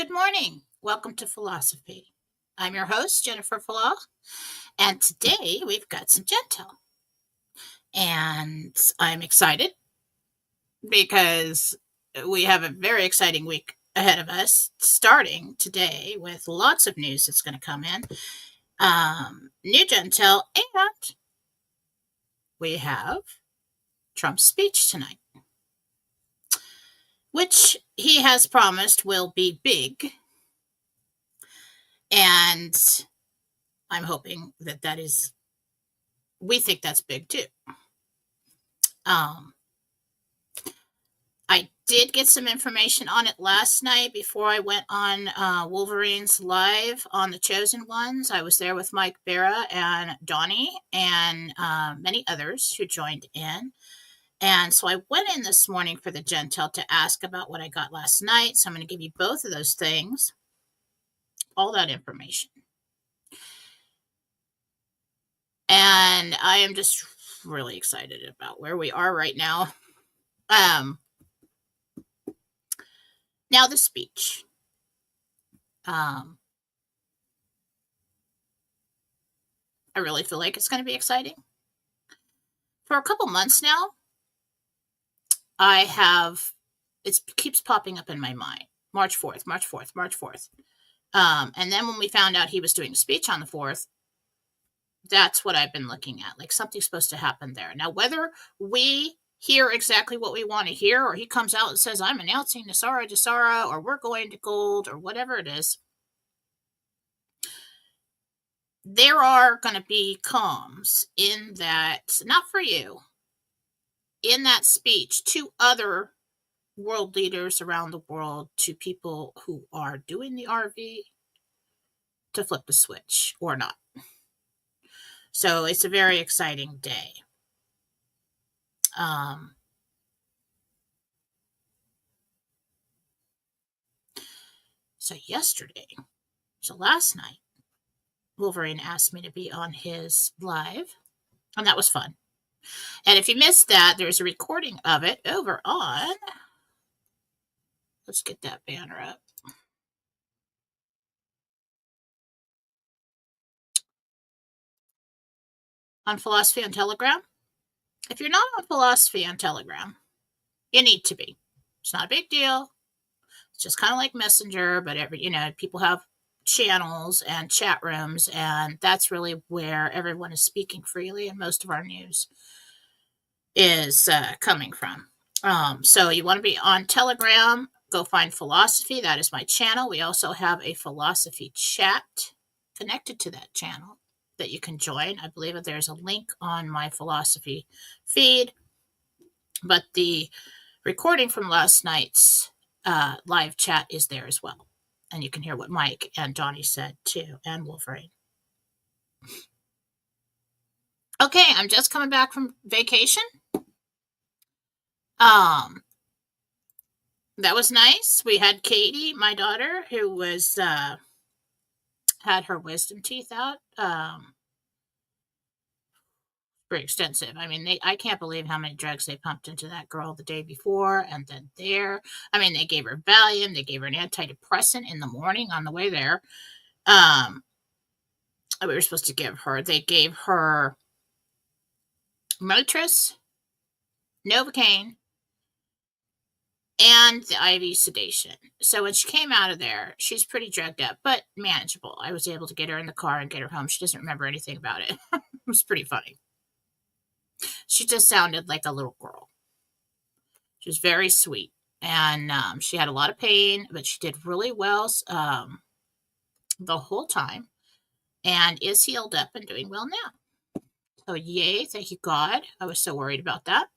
Good morning. Welcome to Fallawsophy. I'm your host, Jennifer Fallaw, and today we've got some Jentel. And I'm excited because we have a very exciting week ahead of us, starting today with lots of news that's going to come in. New Jentel, and we have Trump's speech tonight, which he has promised will be big. And I'm hoping that is, we think that's big too. I did get some information on it last night before I went on Wolverine's live on The Chosen Ones. I was there with Mike Barra and Donnie and many others who joined in. And so I went in this morning for the Jentel to ask about what I got last night. So I'm going to give you both of those things, all that information. And I am just really excited about where we are right now. Now the speech. I really feel like it's going to be exciting. For a couple months now, it keeps popping up in my mind. March 4th, March 4th, March 4th. And then when we found out he was doing a speech on the 4th, that's what I've been looking at. Like something's supposed to happen there. Now, whether we hear exactly what we want to hear, or he comes out and says, I'm announcing Nasara Jasara, or we're going to gold, or whatever it is, there are going to be comms in that, not for you, in that speech to other world leaders around the world, to people who are doing the RV, to flip the switch or not. So it's a very exciting day. So last night, Wolverine asked me to be on his live, and that was fun. And if you missed that, there's a recording of it over on, let's get that banner up. On Fallawsophy on Telegram. If you're not on Fallawsophy on Telegram, you need to be. It's not a big deal. It's just kind of like Messenger, but people have channels and chat rooms, and that's really where everyone is speaking freely, and most of our news is coming from. So you want to be on Telegram, go find Fallawsophy. That is my channel. We also have a Fallawsophy chat connected to that channel that you can join. I believe that there's a link on my Fallawsophy feed, but the recording from last night's live chat is there as well. And you can hear what Mike and Donnie said too, and Wolverine. Okay, I'm just coming back from vacation. That was nice. We had Katie, my daughter, who was had her wisdom teeth out. Pretty extensive. I mean, I can't believe how many drugs they pumped into that girl the day before and then there. I mean, they gave her Valium, they gave her an antidepressant in the morning on the way there. We were supposed to give her. They gave her Motrin, Novocaine, and the IV sedation. So when she came out of there, she's pretty drugged up, but manageable. I was able to get her in the car and get her home. She doesn't remember anything about it. It was pretty funny. She just sounded like a little girl. She was very sweet, and she had a lot of pain, but she did really well the whole time, and is healed up and doing well now. So yay, thank you God. I was so worried about that.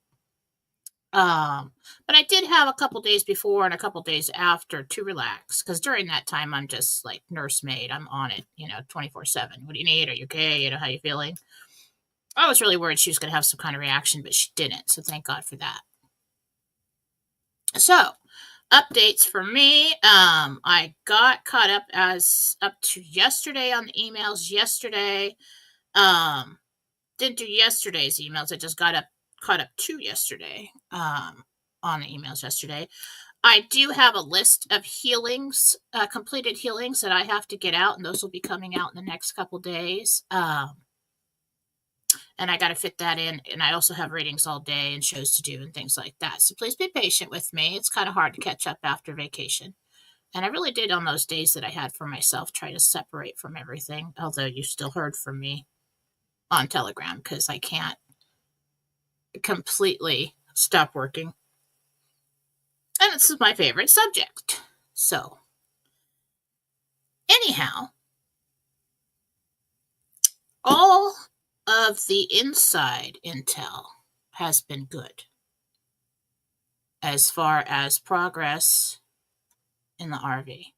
But I did have a couple days before and a couple days after to relax, because during that time I'm just like nursemaid. I'm on it, 24/7. What do you need? Are you okay? How you feeling? I was really worried she was going to have some kind of reaction, but she didn't. So thank God for that. So updates for me. I got caught up to yesterday on the emails yesterday. Didn't do yesterday's emails. I just got caught up to yesterday on the emails yesterday. I do have a list of healings, completed healings that I have to get out, and those will be coming out in the next couple days. And I got to fit that in. And I also have readings all day and shows to do and things like that. So please be patient with me. It's kind of hard to catch up after vacation. And I really did on those days that I had for myself try to separate from everything, although you still heard from me on Telegram because I can't completely stop working. And this is my favorite subject. So, anyhow, all of the inside intel has been good as far as progress in the RV.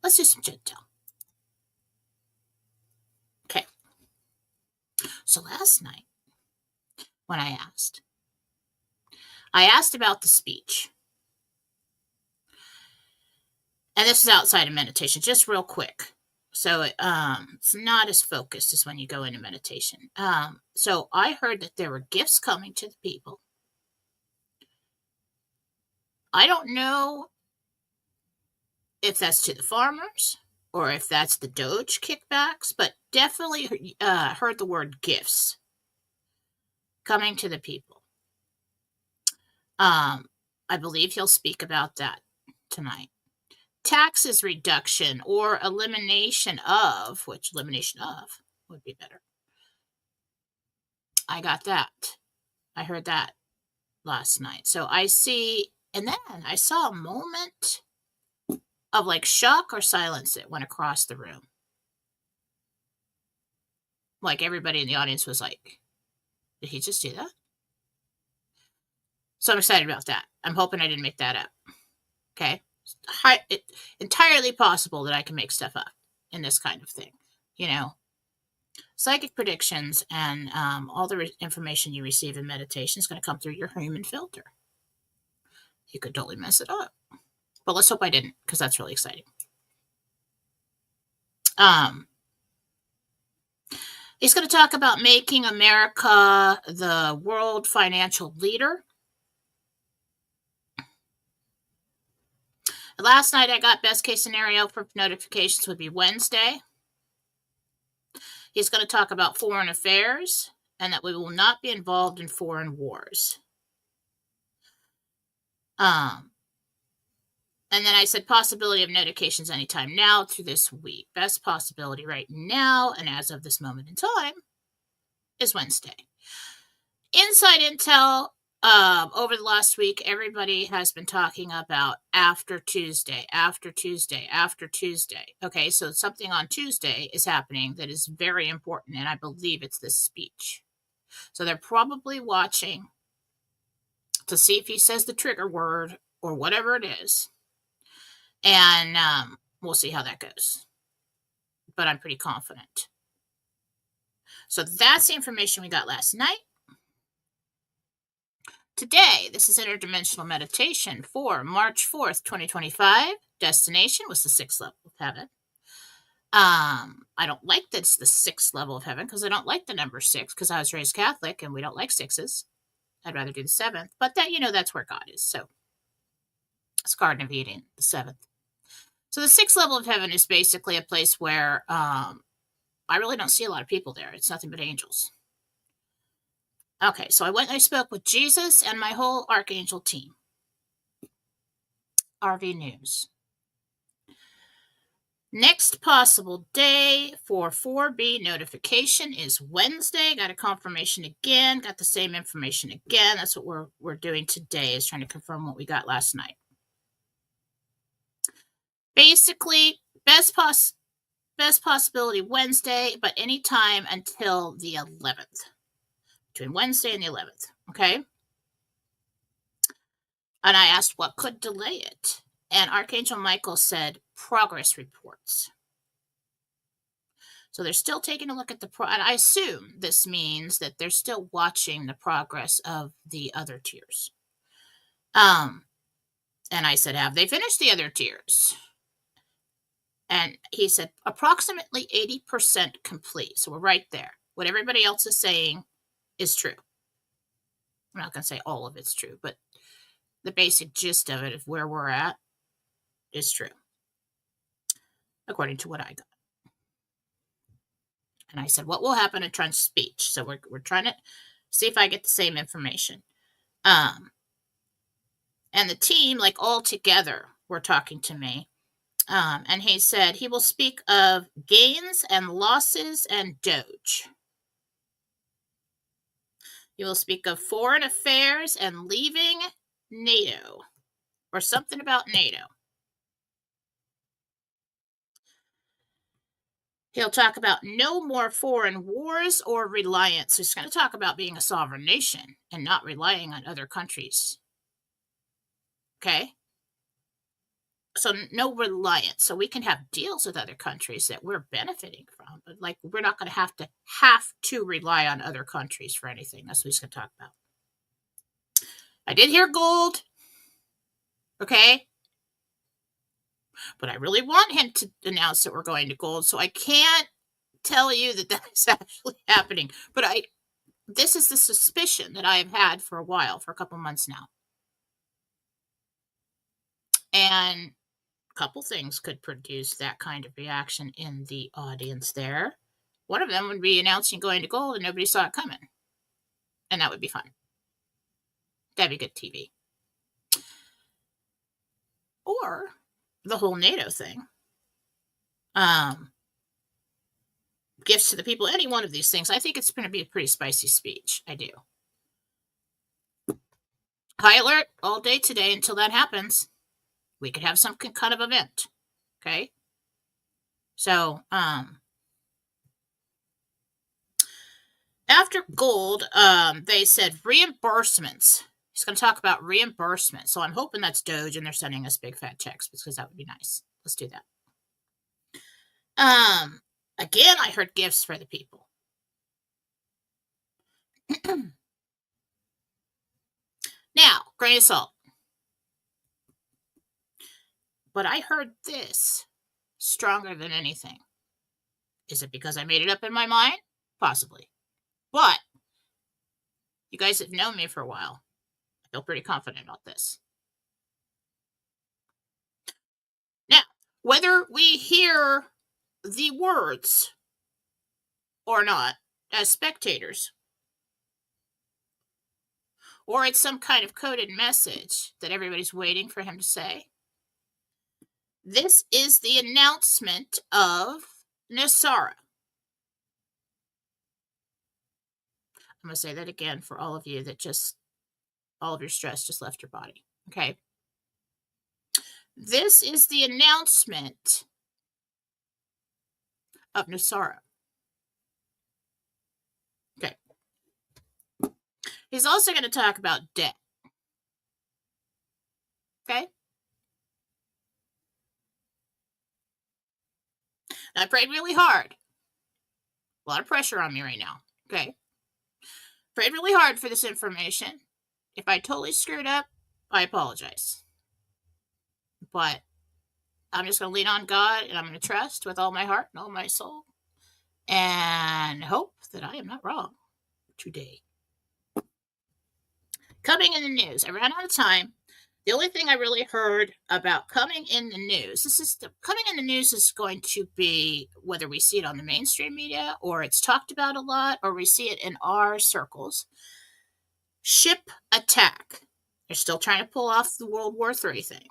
Let's do some Jentel. Okay. So last night, when I asked about the speech. And this is outside of meditation, just real quick. So it's not as focused as when you go into meditation. So I heard that there were gifts coming to the people. I don't know if that's to the farmers or if that's the Doge kickbacks, but definitely heard the word gifts coming to the people. I believe he'll speak about that tonight. Taxes reduction or elimination of, which elimination of would be better. I got that. I heard that last night. So I see, and then I saw a moment of like shock or silence that went across the room. Like everybody in the audience was like, did he just do that? So I'm excited about that. I'm hoping I didn't make that up. Okay. It's entirely possible that I can make stuff up in this kind of thing. You know, psychic predictions and all the information you receive in meditation is going to come through your human filter. You could totally mess it up. But let's hope I didn't, because that's really exciting. He's going to talk about making America the world financial leader. Last night I got best case scenario for notifications would be Wednesday. He's going to talk about foreign affairs and that we will not be involved in foreign wars. And then I said possibility of notifications anytime now through this week. Best possibility right now and as of this moment in time is Wednesday. Inside intel. Over the last week, everybody has been talking about after Tuesday. Okay, so something on Tuesday is happening that is very important, and I believe it's this speech. So they're probably watching to see if he says the trigger word or whatever it is. And we'll see how that goes. But I'm pretty confident. So that's the information we got last night. Today, this is interdimensional meditation for March 4th, 2025. Destination was the 6th level of heaven. I don't like that it's the 6th level of heaven because I don't like the number 6 because I was raised Catholic and we don't like 6s. I'd rather do the 7th, but that, that's where God is. So it's Garden of Eden, the 7th. So the 6th level of heaven is basically a place where I really don't see a lot of people there. It's nothing but angels. Okay, so I spoke with Jesus and my whole Archangel team. RV News. Next possible day for 4B notification is Wednesday. Got a confirmation again. Got the same information again. That's what we're doing today, is trying to confirm what we got last night. Basically, best possibility Wednesday, but anytime until the 11th. Between Wednesday and the 11th, okay? And I asked what could delay it. And Archangel Michael said progress reports. So they're still taking a look at and I assume this means that they're still watching the progress of the other tiers. And I said, have they finished the other tiers? And he said, approximately 80% complete. So we're right there. What everybody else is saying is true. I'm not going to say all of it's true, but the basic gist of it, of where we're at, is true, according to what I got. And I said, what will happen in Trump's speech? So we're trying to see if I get the same information. And the team, like all together, were talking to me. And he said he will speak of gains and losses and Doge. He will speak of foreign affairs and leaving NATO, or something about NATO. He'll talk about no more foreign wars or reliance. He's going to talk about being a sovereign nation and not relying on other countries. Okay? So no reliance. So we can have deals with other countries that we're benefiting from, but like we're not going to have to rely on other countries for anything. That's what he's going to talk about. I did hear gold. Okay? But I really want him to announce that we're going to gold, so I can't tell you that that is actually happening. But this is the suspicion that I have had for a while, for a couple months now. And a couple things could produce that kind of reaction in the audience there. One of them would be announcing going to gold and nobody saw it coming. And that would be fun. That'd be good TV. Or the whole NATO thing. Gifts to the people, any one of these things. I think it's going to be a pretty spicy speech. I do. High alert all day today until that happens. We could have some kind of event. Okay? So, after gold, they said reimbursements. He's going to talk about reimbursement. So I'm hoping that's Doge and they're sending us big fat checks because that would be nice. Let's do that. Again, I heard gifts for the people. Now, grain of salt. But I heard this stronger than anything. Is it because I made it up in my mind? Possibly. But you guys have known me for a while. I feel pretty confident about this. Now, whether we hear the words or not as spectators, or it's some kind of coded message that everybody's waiting for him to say, this is the announcement of Nasara. I'm going to say that again for all of you that all of your stress just left your body. Okay. This is the announcement of Nasara. Okay. He's also going to talk about debt. Okay. I prayed really hard. A lot of pressure on me right now. Okay. Prayed really hard for this information. If I totally screwed up, I apologize. But I'm just going to lean on God and I'm going to trust with all my heart and all my soul and hope that I am not wrong today. Coming in the news. I ran out of time. The only thing I really heard about coming in the news, coming in the news is going to be whether we see it on the mainstream media or it's talked about a lot or we see it in our circles. Ship attack. They're still trying to pull off the World War III thing.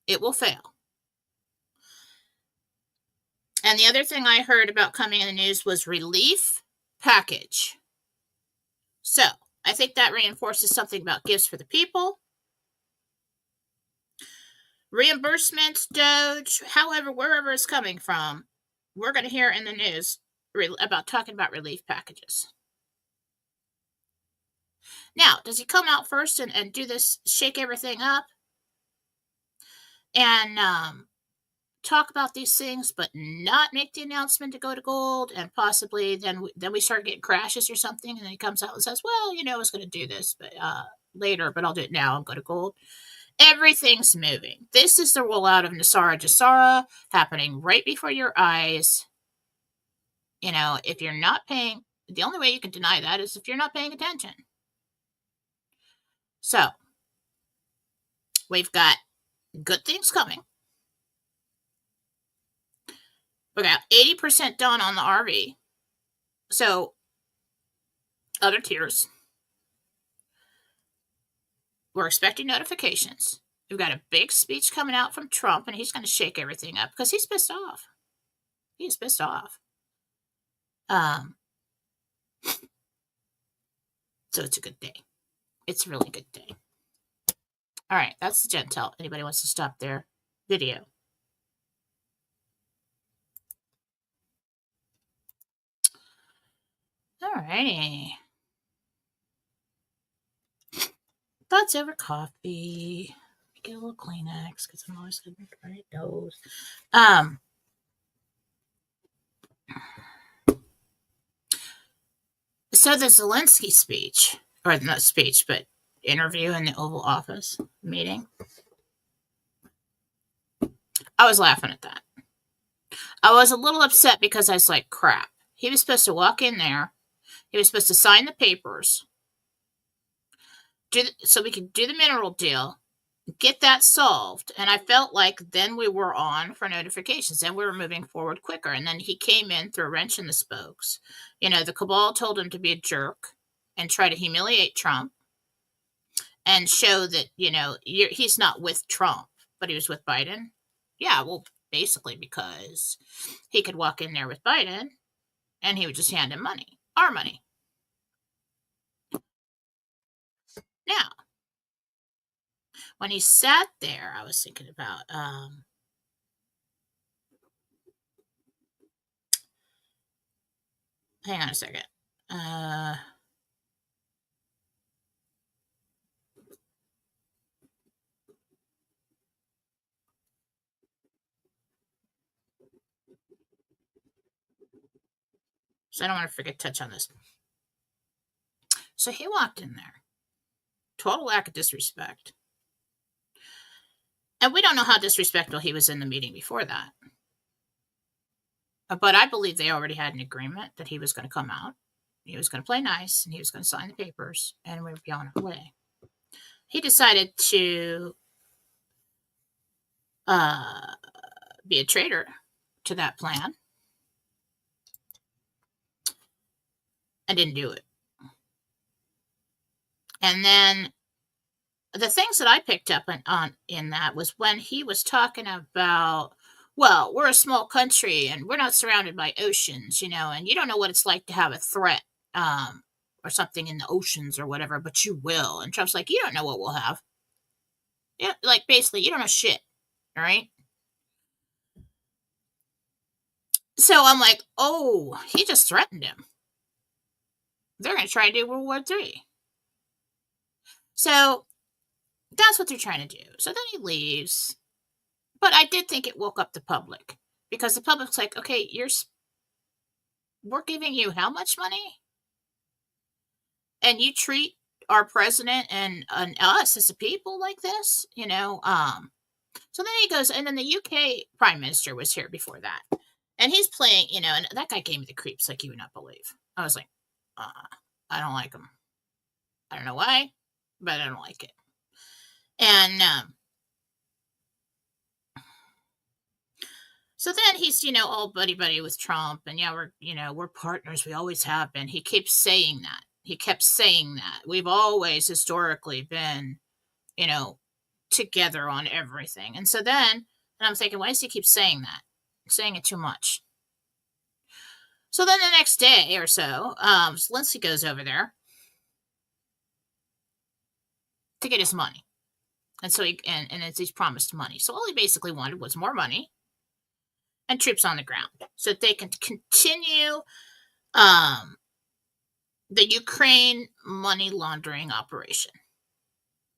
It will fail. And the other thing I heard about coming in the news was relief package. So I think that reinforces something about gifts for the people. Reimbursements, Doge, however, wherever it's coming from, we're going to hear in the news about talking about relief packages. Now, does he come out first and do this, shake everything up, and talk about these things, but not make the announcement to go to gold, and possibly then we start getting crashes or something, and then he comes out and says, well, I was going to do this but later, but I'll do it now and go to gold. Everything's moving. This is the rollout of Nasara Jasara happening right before your eyes. If you're not paying, the only way you can deny that is if you're not paying attention. So, We've got good things coming. We got 80% done on the RV. So, other tiers. We're expecting notifications. We've got a big speech coming out from Trump, and he's going to shake everything up because he's pissed off. He's pissed off. So it's a good day. It's a really good day. All right, that's the Jentel. Anybody wants to stop their video? All righty. Thoughts over coffee. Get a little Kleenex because I'm always going to make my nose. So the Zelensky speech, or not speech, but interview in the Oval Office meeting, I was laughing at that. I was a little upset because I was like, crap. He was supposed to walk in there. He was supposed to sign the papers so we could do the mineral deal, get that solved. And I felt like then we were on for notifications. Then we were moving forward quicker. And then he came in, threw a wrench in the spokes. The cabal told him to be a jerk and try to humiliate Trump and show that, he's not with Trump, but he was with Biden. Yeah, well, basically because he could walk in there with Biden and he would just hand him money, our money. Now, when he sat there, I was thinking about, hang on a second. So I don't want to forget to touch on this. So he walked in there. Total lack of disrespect. And we don't know how disrespectful he was in the meeting before that. But I believe they already had an agreement that he was going to come out. He was going to play nice, and he was going to sign the papers, and we would be on our way. He decided to be a traitor to that plan and didn't do it. And then the things that I picked up on in that was when he was talking about, well, we're a small country and we're not surrounded by oceans, and you don't know what it's like to have a threat or something in the oceans or whatever, but you will. And Trump's like, you don't know what we'll have. Yeah, like basically, you don't know shit, all right? So I'm like, oh, he just threatened him. They're going to try to do World War III. So that's what they're trying to do. So then he leaves. But I did think it woke up the public because the public's like, okay, we're giving you how much money? And you treat our president and us as a people like this, So then he goes, and then the UK prime minister was here before that. And he's playing, and that guy gave me the creeps like you would not believe. I was like, I don't like him. I don't know why, but I don't like it. And so then he's, all buddy with Trump, and yeah, we're partners. We always have been. He keeps saying that. He kept saying that. We've always historically been, together on everything. And so then, and I'm thinking, why does he keep saying that? Saying it too much. So then the next day or so, Zelensky goes over there to get his money. And so he's promised money. So all he basically wanted was more money and troops on the ground so that they can continue the Ukraine money laundering operation.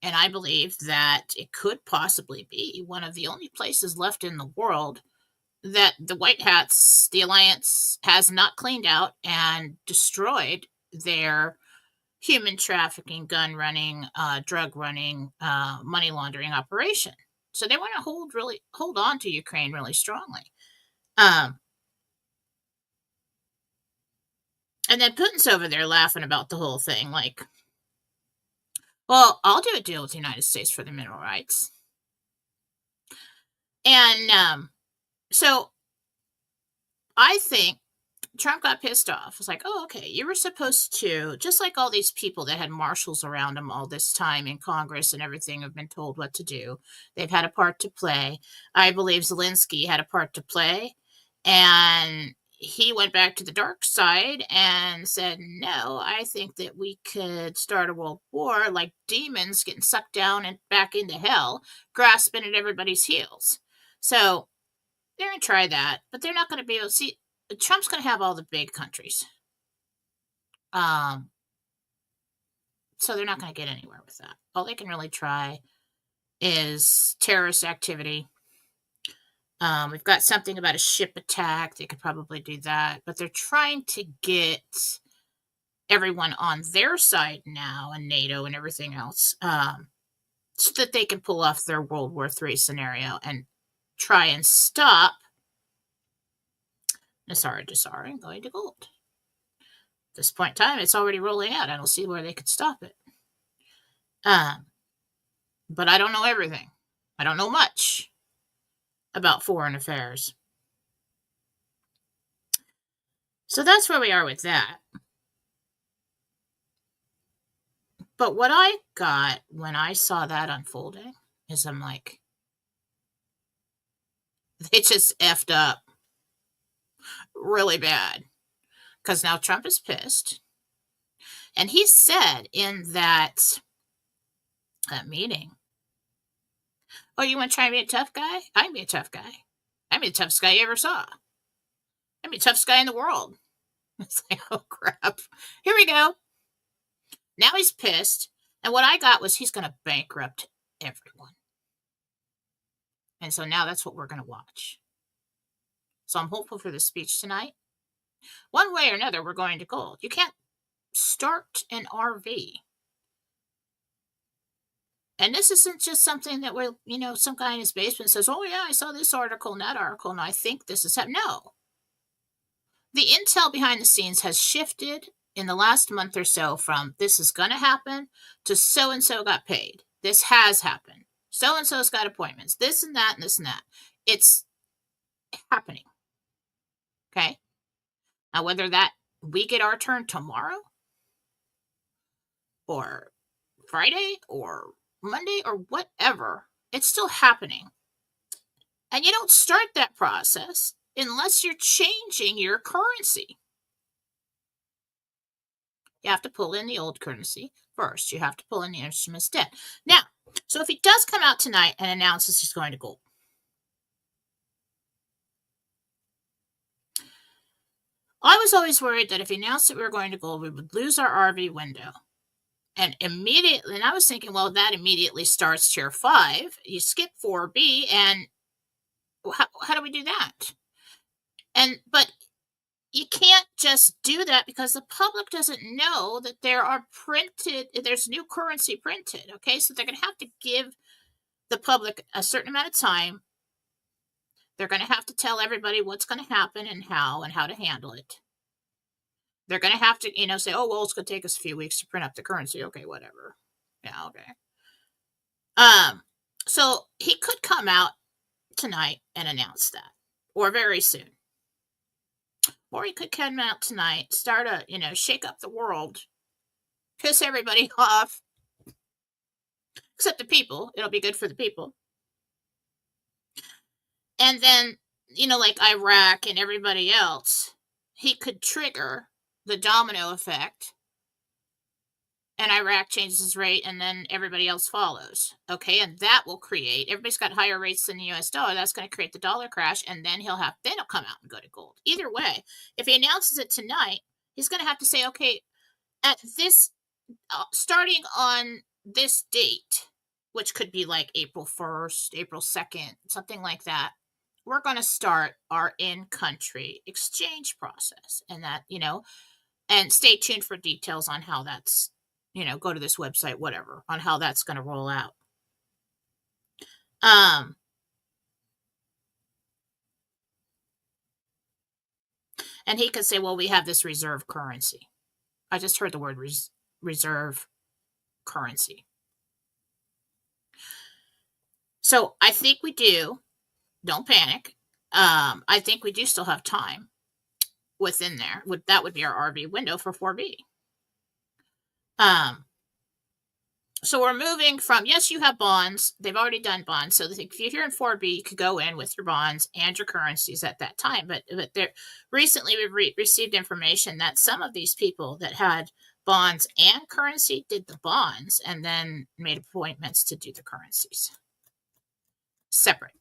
And I believe that it could possibly be one of the only places left in the world that the White Hats, the Alliance, has not cleaned out and destroyed their human trafficking, gun running, drug running, money laundering operation. So they want to hold on to Ukraine really strongly. And then Putin's over there laughing about the whole thing, like, well, I'll do a deal with the United States for the mineral rights. And so I think Trump got pissed off. It's like, oh, okay, you were supposed to, just like all these people that had marshals around them all this time in Congress and everything have been told what to do. They've had a part to play. I believe Zelensky had a part to play. And he went back to the dark side and said, no, I think that we could start a world war like demons getting sucked down and back into hell, grasping at everybody's heels. So they're going to try that, but they're not going to be able to see. Trump's going to have all the big countries. So they're not going to get anywhere with that. All they can really try is terrorist activity. We've got something about a ship attack. They could probably do that, but they're trying to get everyone on their side now, and NATO and everything else, so that they can pull off their World War III scenario and try and stop Nassara Jassara going to gold. At this point in time, it's already rolling out. I don't see where they could stop it. But I don't know everything. I don't know much about foreign affairs. So that's where we are with that. But what I got when I saw that unfolding is I'm like, they just effed up really bad. Because now Trump is pissed. And he said in that meeting, oh, you want to try and be a tough guy? I can be a tough guy. I'm the toughest guy you ever saw. I'm the toughest guy in the world. It's like, oh, crap. Here we go. Now he's pissed. And what I got was he's going to bankrupt everyone. And so now that's what we're going to watch. So I'm hopeful for the speech tonight. One way or another, we're going to gold. You can't start an RV. And this isn't just something that we're, some guy in his basement says, oh, yeah, I saw this article and that article, and I think this is happening. No. The intel behind the scenes has shifted in the last month or so from this is going to happen to so-and-so got paid. This has happened. So-and-so's got appointments. This and that and this and that. It's happening. Okay? Now, whether that we get our turn tomorrow or Friday or Monday or whatever, it's still happening. And you don't start that process unless you're changing your currency. You have to pull in the old currency first. You have to pull in the instrument's debt. Now, so if he does come out tonight and announces he's going to gold, I was always worried that if he announced that we were going to gold, we would lose our RV window. And immediately, and I was thinking, well, that immediately starts tier 5. You skip 4B, and how do we do that? But you can't just do that because the public doesn't know that there's new currency printed, okay? So they're going to have to give the public a certain amount of time. They're going to have to tell everybody what's going to happen and how to handle it. They're going to have to, say, oh, well, it's going to take us a few weeks to print up the currency. Okay, whatever. Yeah, okay. So he could come out tonight and announce that, or very soon. Or he could come out tonight, start shake up the world, piss everybody off, except the people. It'll be good for the people. And then, like Iraq and everybody else, he could trigger the domino effect, and Iraq changes his rate, and then everybody else follows. Okay, and that will create, everybody's got higher rates than the US dollar. That's going to create the dollar crash, and then he'll come out and go to gold. Either way, if he announces it tonight, he's going to have to say, okay, at this, starting on this date, which could be like April 1st, April 2nd, something like that, we're going to start our in-country exchange process. And that, and stay tuned for details on how that's, go to this website, whatever, on how that's going to roll out. And he could say, well, we have this reserve currency. I just heard the word reserve currency. So I think we do. don't panic. I think we do still have time within there. That would be our RV window for 4B. So we're moving from, yes, you have bonds. They've already done bonds. So if you're in 4B, you could go in with your bonds and your currencies at that time. But recently we've received information that some of these people that had bonds and currency did the bonds and then made appointments to do the currencies separate.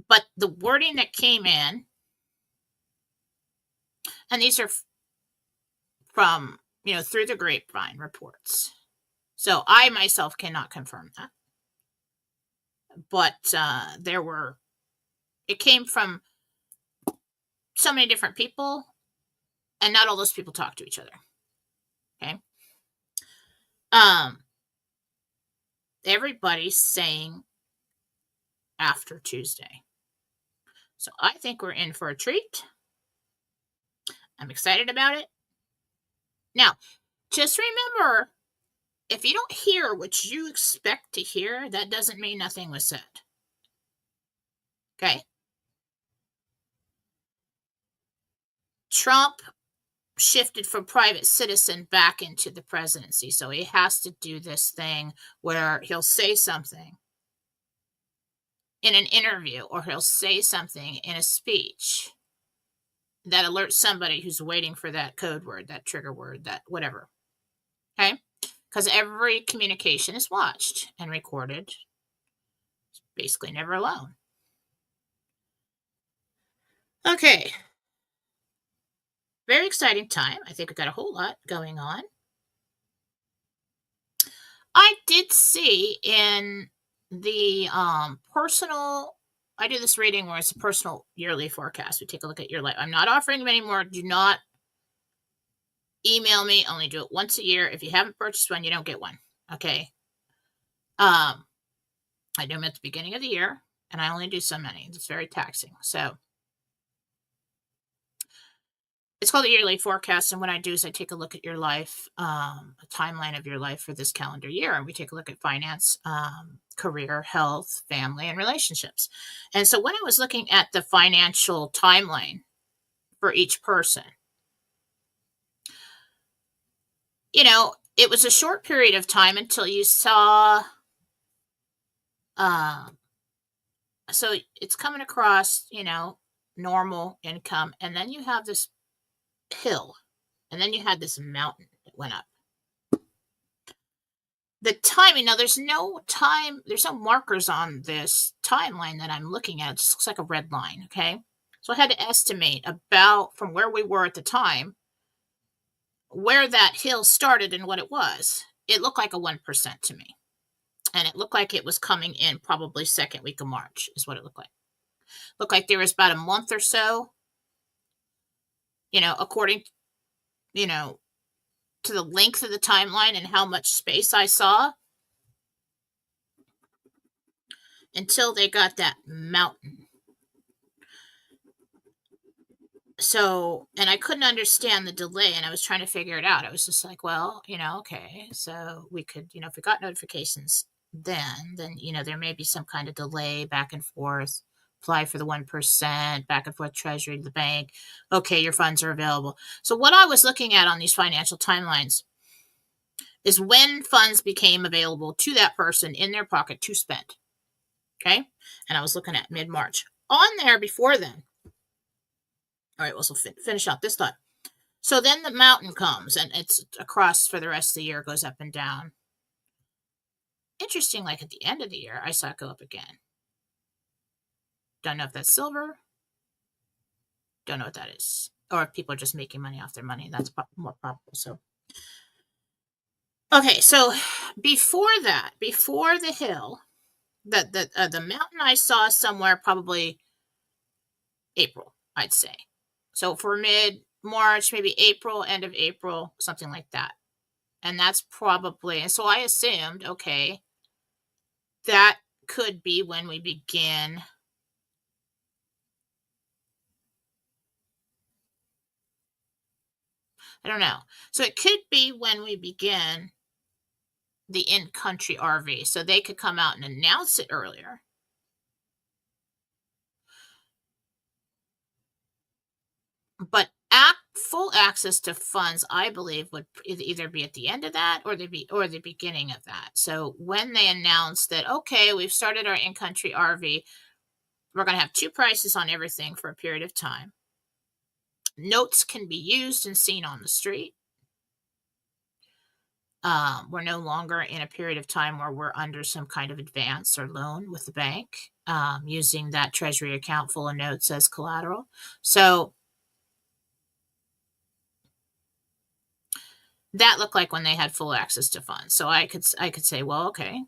But the wording that came in, and these are from, through the grapevine reports. So I myself cannot confirm that. But it came from so many different people, and not all those people talk to each other. Okay. Everybody's saying after Tuesday. So I think we're in for a treat. I'm excited about it. Now, just remember, if you don't hear what you expect to hear, that doesn't mean nothing was said. Okay? Trump shifted from private citizen back into the presidency. So he has to do this thing where he'll say something in an interview or he'll say something in a speech that alerts somebody who's waiting for that code word, that trigger word, that whatever. Okay? Because every communication is watched and recorded. It's basically never alone. Okay. Very exciting time. I think we've got a whole lot going on. I did see in the personal, I do this reading where it's a personal yearly forecast. We take a look at your life. I'm not offering them anymore. Do not email me. Only do it once a year. If you haven't purchased one, you don't get one. Okay. I do them at the beginning of the year, and I only do so many. It's very taxing. So it's called a yearly forecast, and what I do is I take a look at your life, a timeline of your life for this calendar year, and we take a look at finance, career, health, family, and relationships. And so when I was looking at the financial timeline for each person, it was a short period of time until you saw, so it's coming across, normal income, and then you have this hill, and then you had this mountain that went up. The timing, now there's no markers on this timeline that I'm looking at. It just looks like a red line, okay? So I had to estimate about from where we were at the time, where that hill started and what it was. It looked like a 1% to me. And it looked like it was coming in probably second week of March is what it looked like. Looked like there was about a month or so, according, to the length of the timeline and how much space I saw until they got that mountain. So, and I couldn't understand the delay, and I was trying to figure it out. I was just like, well, okay, so we could, if we got notifications then, there may be some kind of delay back and forth, apply for the 1%, back and forth, treasury to the bank. Okay, your funds are available. So what I was looking at on these financial timelines is when funds became available to that person in their pocket to spend. Okay? And I was looking at mid-March. On there before then, all right, well, so finish out this thought. So then the mountain comes, and it's across for the rest of the year, goes up and down. Interesting, like at the end of the year, I saw it go up again. Don't know if that's silver. Don't know what that is. Or if people are just making money off their money. That's more probable. So, okay, so before that, before the hill, the mountain I saw somewhere probably April, I'd say. So for mid-March, maybe April, end of April, something like that. And that's probably, and so I assumed, okay, that could be when we begin I don't know. So it could be when we begin the in-country RV. So they could come out and announce it earlier. But full access to funds, I believe, would either be at the end of that or the beginning of that. So when they announced that, okay, we've started our in-country RV, we're going to have 2 prices on everything for a period of time. Notes can be used and seen on the street. We're no longer in a period of time where we're under some kind of advance or loan with the bank, using that treasury account full of notes as collateral. So that looked like when they had full access to funds. So I could say, well, okay.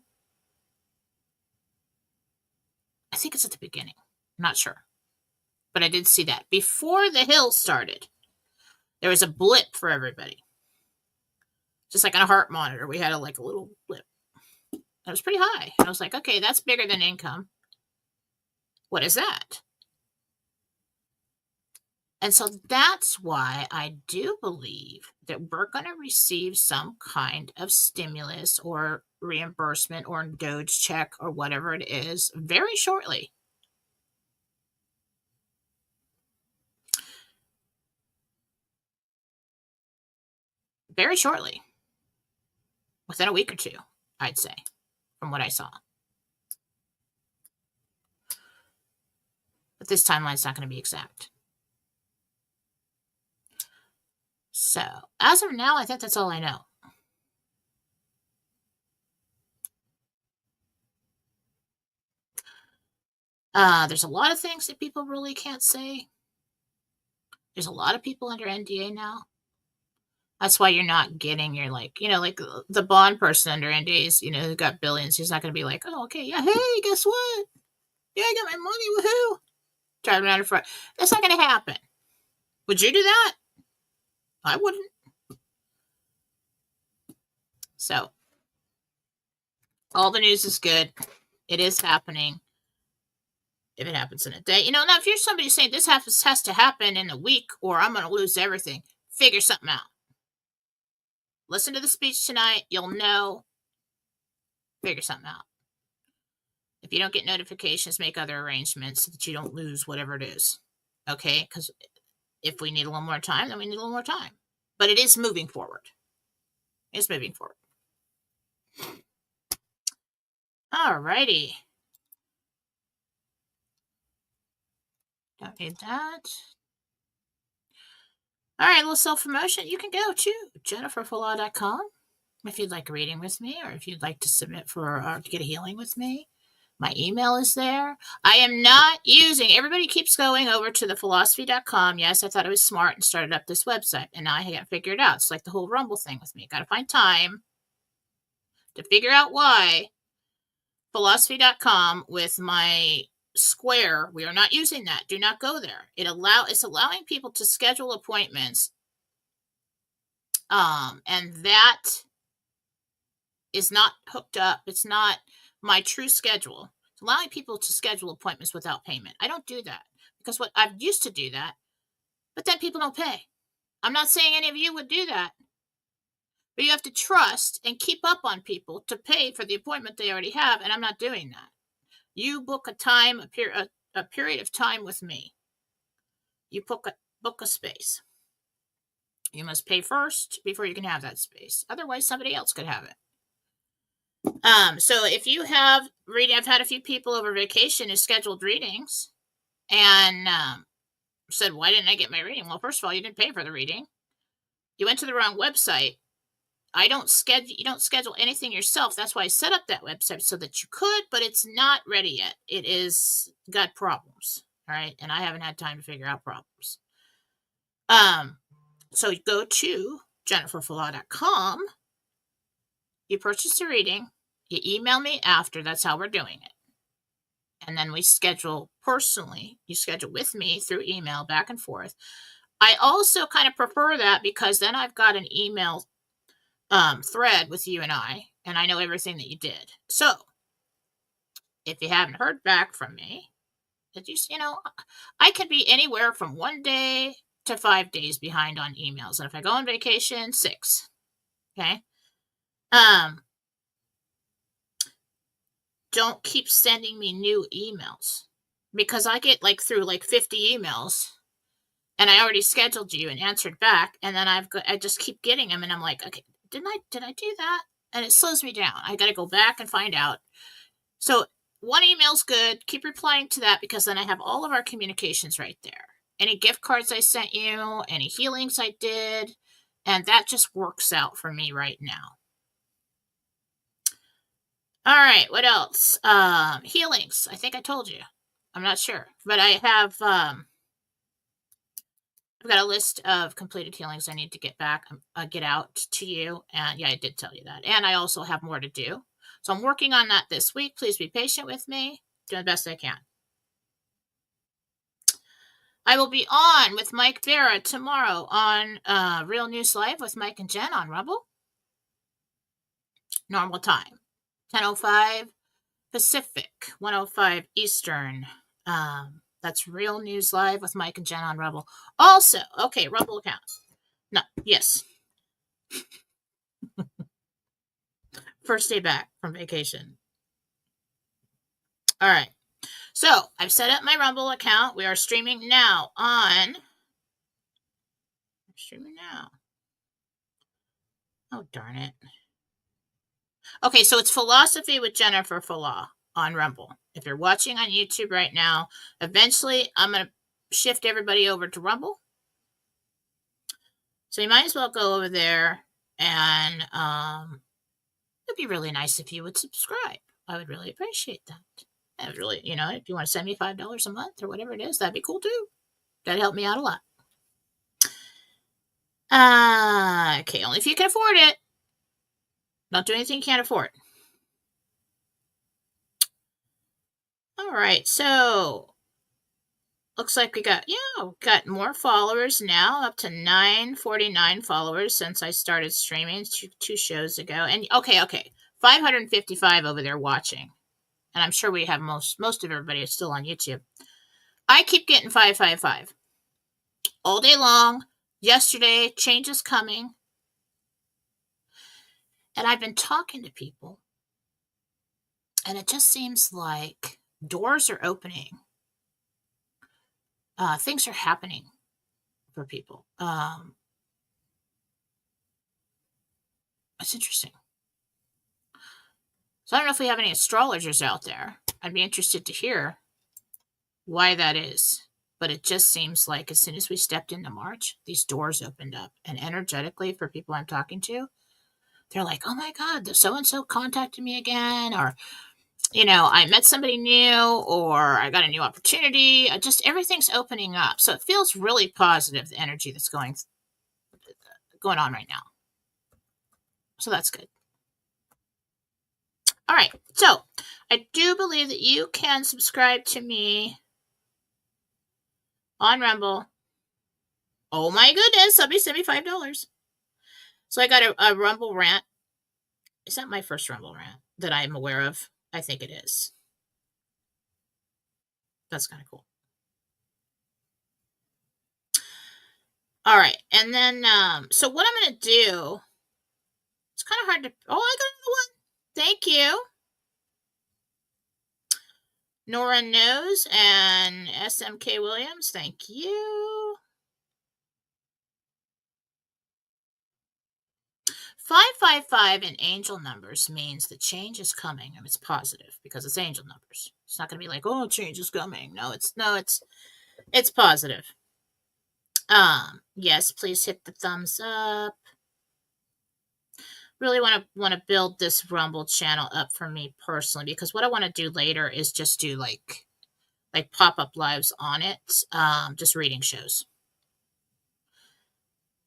I think it's at the beginning. I'm not sure. But I did see that. Before the hill started, there was a blip for everybody. Just like on a heart monitor, we had a little blip. It was pretty high. And I was like, okay, that's bigger than income. What is that? And so that's why I do believe that we're going to receive some kind of stimulus or reimbursement or Doge check or whatever it is very shortly. Very shortly. Within a week or 2, I'd say, from what I saw. But this timeline's not going to be exact. So, as of now, I think that's all I know. There's a lot of things that people really can't say. There's a lot of people under NDA now. That's why you're not getting your, the bond person under NDAs, who got billions. He's not going to be like, oh, okay, yeah, hey, guess what? Yeah, I got my money, woohoo. Driving around in front. That's not going to happen. Would you do that? I wouldn't. So, all the news is good. It is happening. If it happens in a day. Now if you're somebody saying this has to happen in a week or I'm going to lose everything, figure something out. Listen to the speech tonight. You'll know. Figure something out. If you don't get notifications, make other arrangements so that you don't lose whatever it is. Okay? Because if we need a little more time, then we need a little more time. But it is moving forward. It's moving forward. Alrighty. Don't need that. All right, a little self-promotion. You can go to jenniferfallaw.com if you'd like a reading with me or if you'd like to submit to get a healing with me. My email is there. I am not using, everybody keeps going over to the Fallawsophy.com. Yes, I thought I was smart and started up this website, and now I got figured out. It's like the whole Rumble thing with me. Got to find time to figure out why. Fallawsophy.com with my square, we are not using that. Do not go there. It's allowing people to schedule appointments, and that is not hooked up. It's not my true schedule. It's allowing people to schedule appointments without payment. I don't do that because I used to do that, but then people don't pay. I'm not saying any of you would do that, but you have to trust and keep up on people to pay for the appointment they already have, and I'm not doing that. You book a period of time with me. You book a space. You must pay first before you can have that space. Otherwise, somebody else could have it. So if you have reading, I've had a few people over vacation who scheduled readings and said, why didn't I get my reading? Well, first of all, you didn't pay for the reading. You went to the wrong website. You don't schedule anything yourself. That's why I set up that website so that you could, but it's not ready yet. It is got problems. All right. And I haven't had time to figure out problems. So you go to jenniferfallaw.com. You purchase a reading. You email me after. That's how we're doing it. And then we schedule personally. You schedule with me through email back and forth. I also kind of prefer that because then I've got an email thread with you and I know everything that you did. So if you haven't heard back from me, I could be anywhere from 1 day to 5 days behind on emails. And if I go on vacation, 6. Okay. Don't keep sending me new emails because I get through 50 emails and I already scheduled you and answered back, and then I just keep getting them, and I'm like, okay, did I do that? And it slows me down. I got to go back and find out. So one email's good. Keep replying to that, because then I have all of our communications right there. Any gift cards I sent you, any healings I did, and that just works out for me right now. All right, what else? Healings. I think I told you. I'm not sure, but I have I've got a list of completed healings I need to get out to you. And yeah, I did tell you that. And I also have more to do. So I'm working on that this week. Please be patient with me. Doing the best I can. I will be on with Mike Vera tomorrow on Real News Live with Mike and Jen on Rumble. Normal time. 10:05 Pacific, 1:05 Eastern. That's Real News Live with Mike and Jen on Rumble. Also, okay, Rumble account. No, yes. First day back from vacation. All right. So I've set up my Rumble account. We are streaming now on. Streaming now. Oh, darn it. Okay, so it's Fallawsophy with Jennifer Fallaw on Rumble. If you're watching on YouTube right now, eventually I'm going to shift everybody over to Rumble. So you might as well go over there, and it'd be really nice if you would subscribe. I would really appreciate that. I would really, if you want to send me $5 a month or whatever it is, that'd be cool too. That'd help me out a lot. Okay, only if you can afford it. Don't do anything you can't afford. All right, so looks like we got more followers now, up to 949 followers since I started streaming two shows ago. And okay, 555 over there watching. And I'm sure we have most of everybody is still on YouTube. I keep getting 555 all day long. Yesterday, change is coming. And I've been talking to people, and it just seems like doors are opening. Things are happening for people. It's interesting. So I don't know if we have any astrologers out there. I'd be interested to hear why that is. But it just seems like as soon as we stepped into March, these doors opened up. And energetically, for people I'm talking to, they're like, oh my God, so-and-so contacted me again. Or, I met somebody new, or I got a new opportunity. Everything's opening up. So it feels really positive, the energy that's going on right now. So that's good. All right. So I do believe that you can subscribe to me on Rumble. Oh my goodness. Somebody sent me $5. So I got a Rumble rant. Is that my first Rumble rant that I'm aware of? I think it is. That's kind of cool. All right. And then, so what I'm going to do, it's kind of hard to, I got another one. Thank you. Nora Knows and SMK Williams, thank you. 555 in angel numbers means the change is coming, and it's positive because it's angel numbers. It's not going to be like, oh, change is coming. No, it's positive. Yes, please hit the thumbs up. Really want to build this Rumble channel up for me personally, because what I want to do later is just do like pop-up lives on it, just reading shows,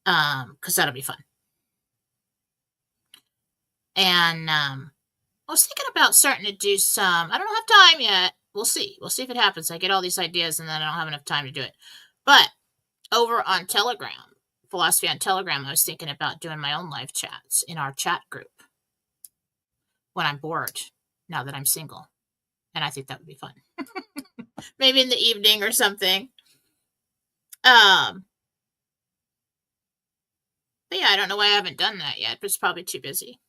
because that'll be fun. And I was thinking about starting to do some. I don't have time yet. We'll see if it happens. I get all these ideas and then I don't have enough time to do it. But over on Telegram, Philosophy on Telegram, I was thinking about doing my own live chats in our chat group when I'm bored, now that I'm single. And I think that would be fun. Maybe in the evening or something. But yeah, I don't know why I haven't done that yet, but it's probably too busy.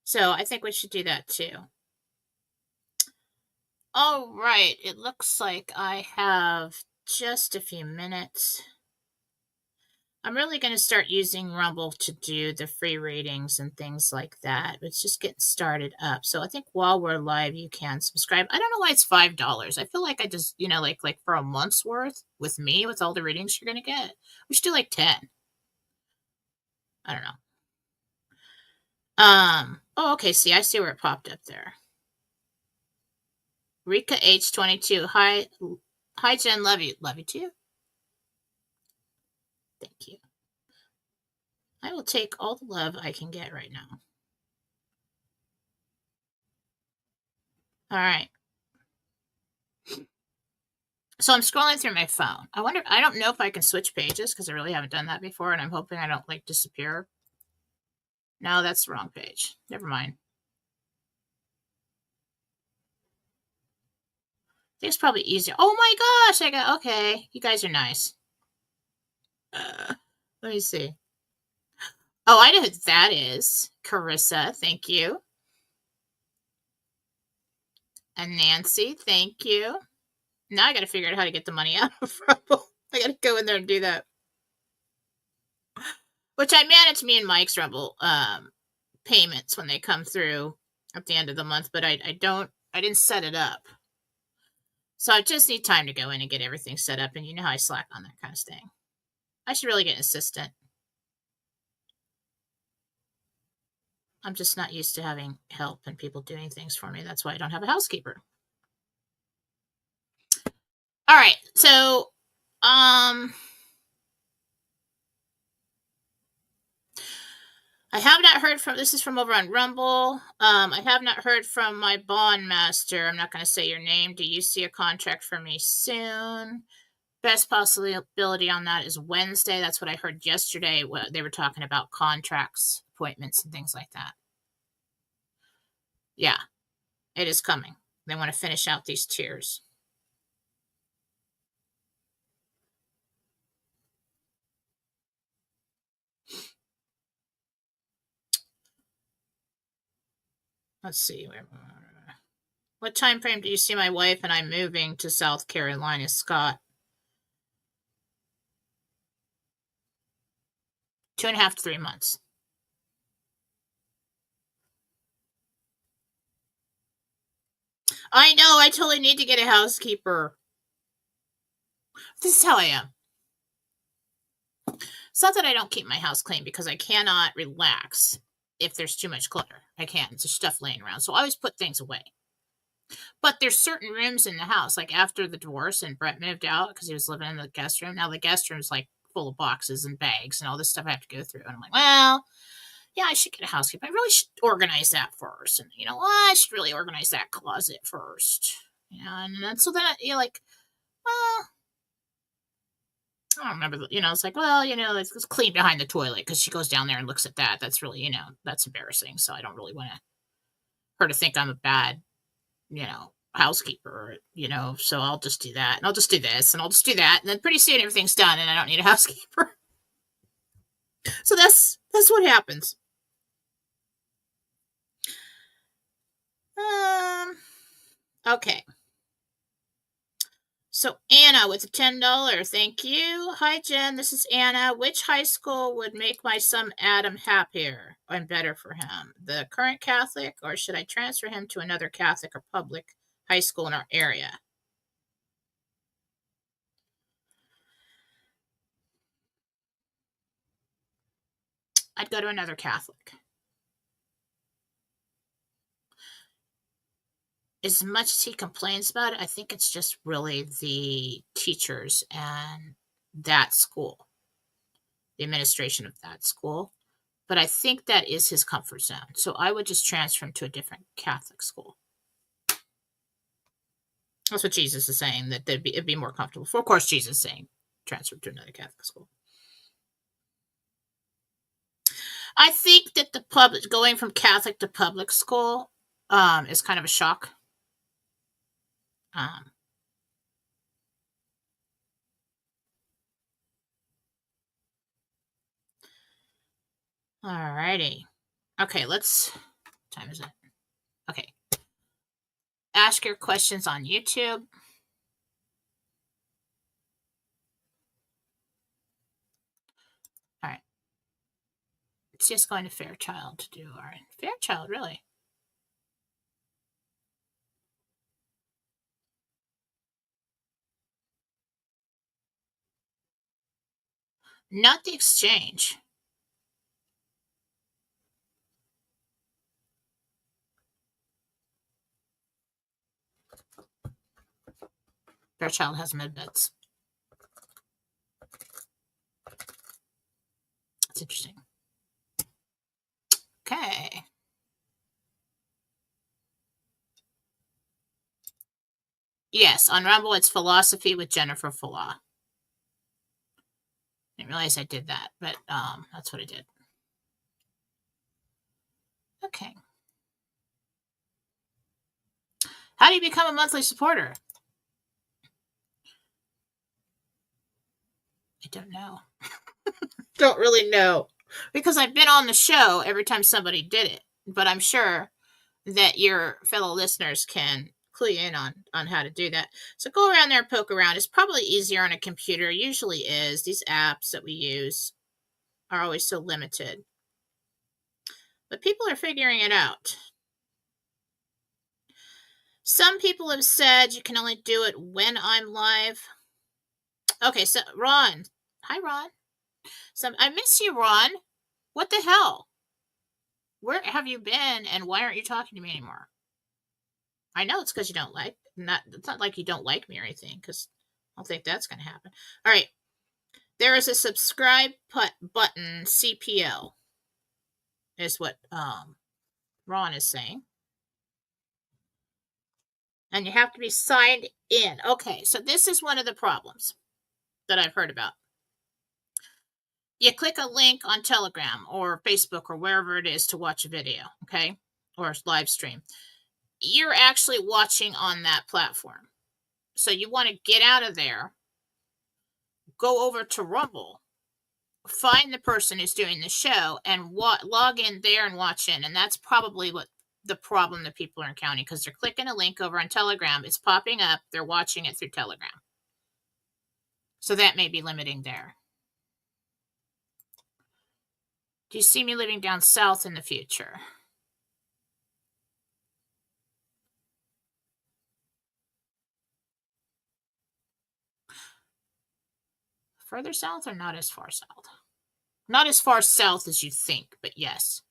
So I think we should do that too. All right. It looks like I have just a few minutes. I'm really going to start using Rumble to do the free readings and things like that. It's just getting started up. So I think while we're live, you can subscribe. I don't know why it's $5. I feel like I just, like for a month's worth with me, with all the readings you're going to get. We should do like 10. I don't know. Oh, okay. See, I see where it popped up there. Rika H22. Hi, Jen. Love you. Love you too. Thank you. I will take all the love I can get right now. All right. So I'm scrolling through my phone. I don't know if I can switch pages because I really haven't done that before, and I'm hoping I don't disappear. No, that's the wrong page. Never mind. I think it's probably easier. Oh my gosh, okay. You guys are nice. Let me see. Oh, I know who that is. Carissa, thank you. And Nancy, thank you. Now I got to figure out how to get the money out of Rumble. I got to go in there and do that. Which I manage me and Mike's Rumble payments when they come through at the end of the month, but I didn't set it up. So I just need time to go in and get everything set up, and you know how I slack on that kind of thing. I should really get an assistant. I'm just not used to having help and people doing things for me. That's why I don't have a housekeeper. All right, so I have not heard from, this is from over on Rumble. I have not heard from my bond master. I'm not going to say your name. Do you see a contract for me soon? Best possibility on that is Wednesday. That's what I heard yesterday. They were talking about contracts, appointments, and things like that. Yeah, it is coming. They want to finish out these tiers. Let's see. What time frame do you see my wife and I moving to South Carolina, Scott? 2.5 to 3 months. I know. I totally need to get a housekeeper. This is how I am. It's not that I don't keep my house clean, because I cannot relax if there's too much clutter. I can't. There's stuff laying around. So I always put things away. But there's certain rooms in the house, like after the divorce and Brett moved out because he was living in the guest room. Now the guest room's like full of boxes and bags and all this stuff I have to go through. And I'm like, well, yeah, I should get a housekeeper. I really should organize that first. And, I should really organize that closet first. And then, so then, like, well, I don't remember, it's like, well, it's clean behind the toilet because she goes down there and looks at that. That's really, that's embarrassing. So I don't really want her to think I'm a bad, housekeeper, so I'll just do that. And I'll just do this and I'll just do that. And then pretty soon everything's done and I don't need a housekeeper. So that's what happens. Okay. So Anna with a $10. Thank you. Hi, Jen. This is Anna. Which high school would make my son Adam happier and better for him? The current Catholic, or should I transfer him to another Catholic or public high school in our area? I'd go to another Catholic. As much as he complains about it, I think it's just really the teachers and that school, the administration of that school. But I think that is his comfort zone. So I would just transfer him to a different Catholic school. That's what Jesus is saying, that it'd be more comfortable. Of course, Jesus is saying transfer to another Catholic school. I think that going from Catholic to public school is kind of a shock. Alrighty. Okay, what time is it? Okay. Ask your questions on YouTube. It's just going to Fairchild to do our Fairchild, really. Not the exchange. Fairchild has med beds. That's interesting. Okay. Yes, on Rumble it's Fallawsophy with Jennifer Fallaw. Didn't realize I did that, but that's what I did. Okay. How do you become a monthly supporter? I don't know. Don't really know. Because I've been on the show every time somebody did it. But I'm sure that your fellow listeners can clue you in on how to do that. So go around there and poke around. It's probably easier on a computer. Usually is. These apps that we use are always so limited. But people are figuring it out. Some people have said you can only do it when I'm live. Okay, so Ron. Hi, Ron. So I miss you, Ron. What the hell? Where have you been, and why aren't you talking to me anymore? I know it's because you don't like. It's not like you don't like me or anything, because I don't think that's going to happen. All right. There is a subscribe button, CPO, is what Ron is saying. And you have to be signed in. Okay, so this is one of the problems that I've heard about. You click a link on Telegram or Facebook or wherever it is to watch a video, okay? Or live stream. You're actually watching on that platform. So you want to get out of there, go over to Rumble, find the person who's doing the show, and log in there and watch in. And that's probably what the problem that people are encountering, because they're clicking a link over on Telegram. It's popping up. They're watching it through Telegram. So that may be limiting there. Do you see me living down south in the future? Further south or not as far south? Not as far south as you think, but yes.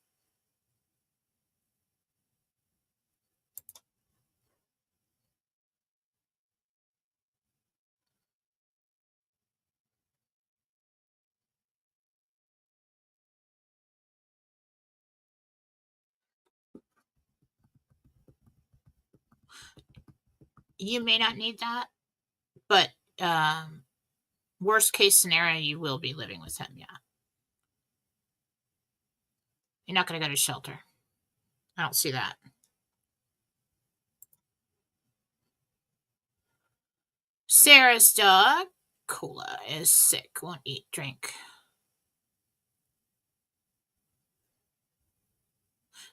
You may not need that, but worst case scenario, you will be living with him, yeah. You're not going to go to shelter. I don't see that. Sarah's dog, Cola, is sick. Won't eat, drink.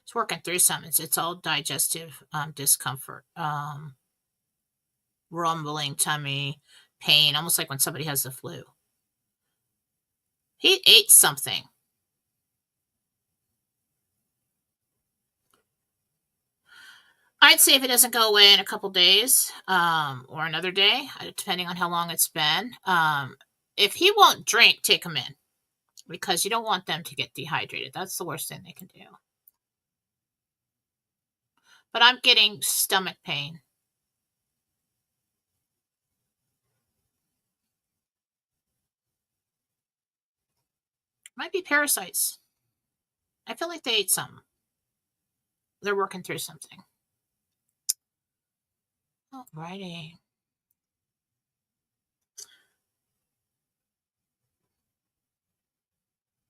It's working through something. It's all digestive discomfort. Rumbling tummy, pain, almost like when somebody has the flu. He ate something. I'd say if it doesn't go away in a couple days, or another day, depending on how long it's been. If he won't drink, take him in, because you don't want them to get dehydrated. That's the worst thing they can do. But I'm getting stomach pain. Might be parasites. I feel like they ate something. They're working through something. Alrighty.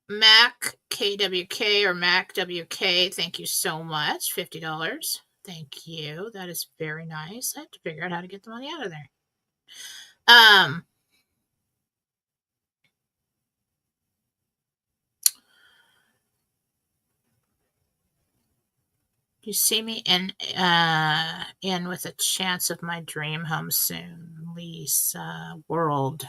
Mac KWK or Mac WK, thank you so much. $50. Thank you. That is very nice. I have to figure out how to get the money out of there. You see me in with a chance of my dream home soon. Lisa World.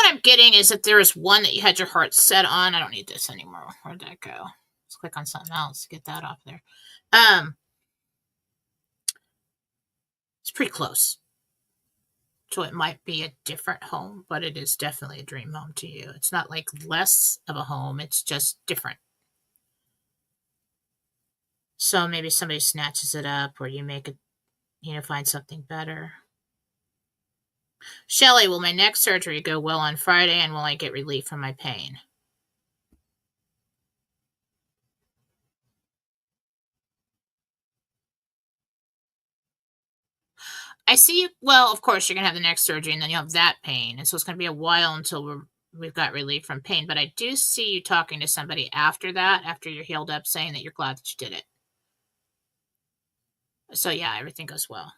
what I'm getting is that there is one that you had your heart set on. I don't need this anymore. Where'd that go? Let's click on something else to get that off there. It's pretty close. So it might be a different home, but it is definitely a dream home to you. It's not like less of a home, it's just different. So maybe somebody snatches it up or you make it, find something better. Shelley, will my neck surgery go well on Friday and will I get relief from my pain? I see you. Well, of course, you're going to have the neck surgery and then you'll have that pain. And so it's going to be a while until we've got relief from pain. But I do see you talking to somebody after that, after you're healed up, saying that you're glad that you did it. So, yeah, everything goes well.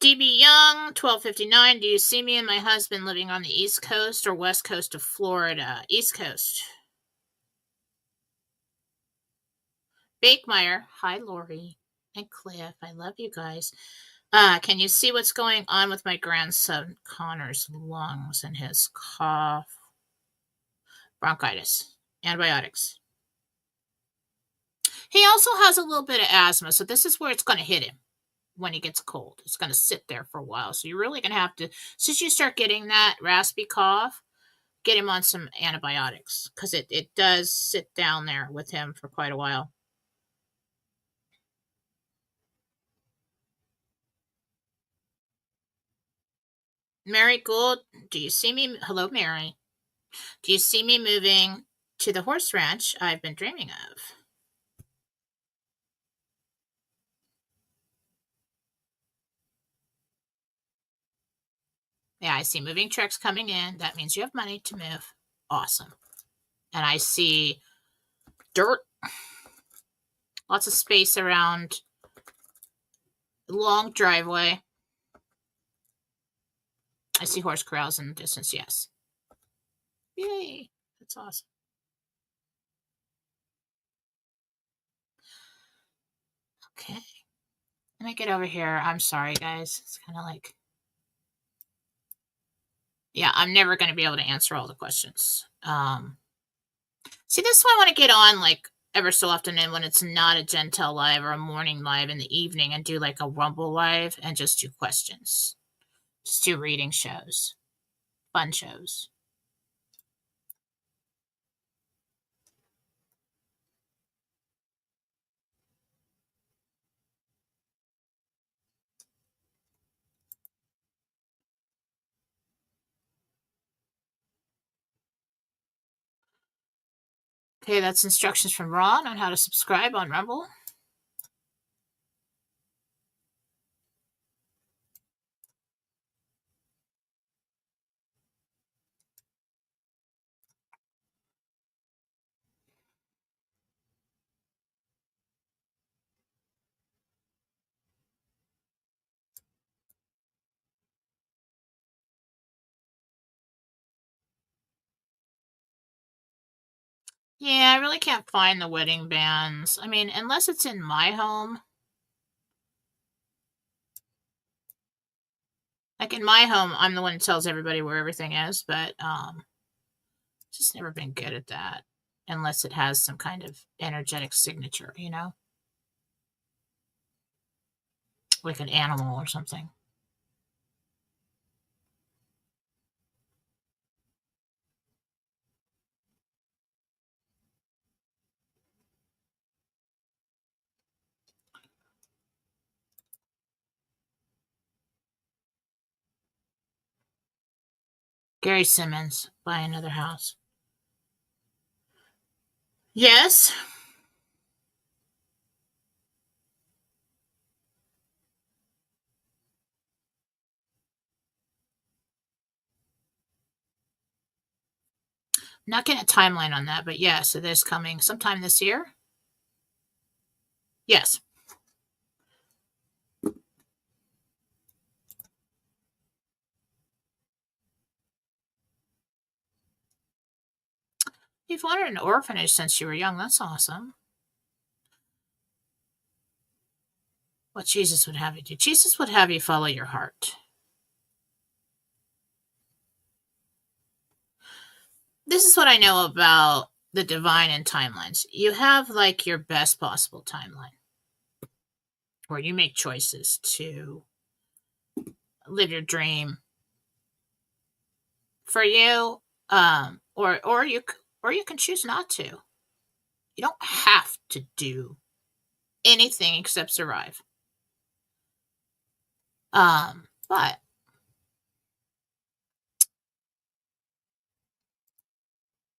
DB Young, 1259. Do you see me and my husband living on the East Coast or West Coast of Florida? East Coast. Bakemeyer. Hi, Lori and Cliff. I love you guys. Can you see what's going on with my grandson Connor's lungs and his cough? Bronchitis. Antibiotics. He also has a little bit of asthma, so this is where it's going to hit him when he gets cold. It's going to sit there for a while. So you're really going to have to, since you start getting that raspy cough, get him on some antibiotics because it does sit down there with him for quite a while. Mary Gould, do you see me? Hello, Mary. Do you see me moving to the horse ranch I've been dreaming of? Yeah, I see moving trucks coming in. That means you have money to move. Awesome. And I see dirt, lots of space around, long driveway. I see horse corrals in the distance, yes. Yay, that's awesome. Okay. Let me get over here. I'm sorry, guys. It's kind of like, yeah, I'm never going to be able to answer all the questions. See, this is why I want to get on like ever so often, and when it's not a Jentel live or a morning live in the evening, and do like a Rumble live and just do questions. Just do reading shows. Fun shows. Okay, that's instructions from Ron on how to subscribe on Rumble. Yeah, I really can't find the wedding bands. I mean, unless it's in my home. Like in my home, I'm the one who tells everybody where everything is, but just never been good at that unless it has some kind of energetic signature, like an animal or something. Gary Simmons, buy another house. Yes. Not getting a timeline on that, but yes, it is coming sometime this year. Yes. You've wanted an orphanage since you were young. That's awesome. what Jesus would have you do. Jesus would have you follow your heart. This is what I know about the divine and timelines. You have like your best possible timeline where you make choices to live your dream for you, or you can choose not to. You don't have to do anything except survive. But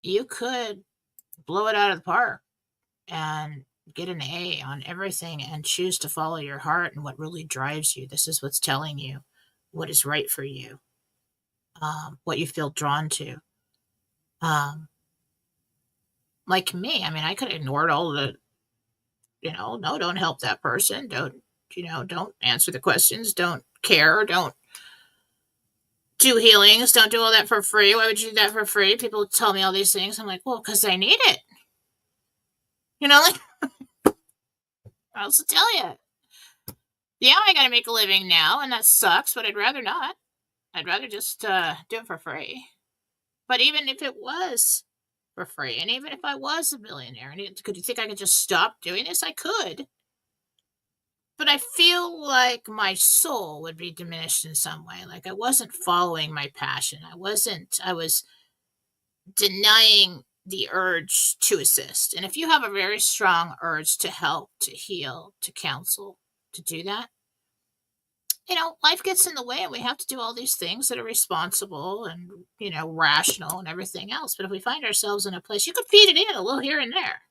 you could blow it out of the park and get an A on everything and choose to follow your heart and what really drives you. This is what's telling you what is right for you, what you feel drawn to. Like me, I mean, I could have ignored all the, no, don't help that person. Don't answer the questions. Don't care. Don't do healings. Don't do all that for free. Why would you do that for free? People tell me all these things. I'm like, well, because I need it. Like, I'll also tell you. Yeah, I got to make a living now, and that sucks, but I'd rather not. I'd rather just do it for free. But even if it was for free, and even if I was a millionaire, and could you think I could just stop doing this? I could. But I feel like my soul would be diminished in some way. Like I wasn't following my passion. I was denying the urge to assist. And if you have a very strong urge to help, to heal, to counsel, to do that, life gets in the way and we have to do all these things that are responsible and, rational and everything else. But if we find ourselves in a place, you could feed it in a little here and there.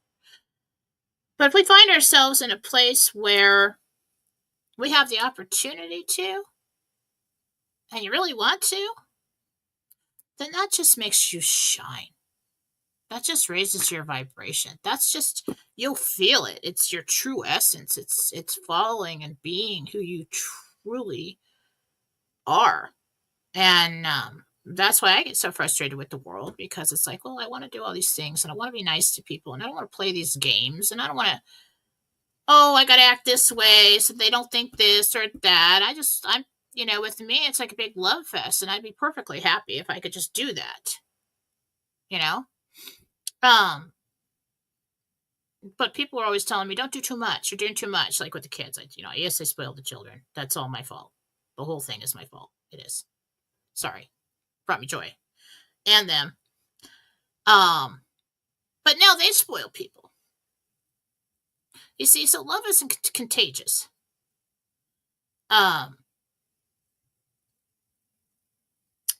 But if we find ourselves in a place where we have the opportunity to, and you really want to, then that just makes you shine. That just raises your vibration. That's just, you'll feel it. It's your true essence. It's following and being who you truly are. And that's why I get so frustrated with the world, because it's like, well, I want to do all these things and I want to be nice to people and I don't want to play these games and I don't want to, I got to act this way so they don't think this or that. I'm, with me, it's like a big love fest and I'd be perfectly happy if I could just do that, But people are always telling me, don't do too much. You're doing too much. Like with the kids, yes, I spoiled the children. That's all my fault. The whole thing is my fault. It is. Sorry. Brought me joy. And them. But now they spoil people. You see, so love isn't contagious. And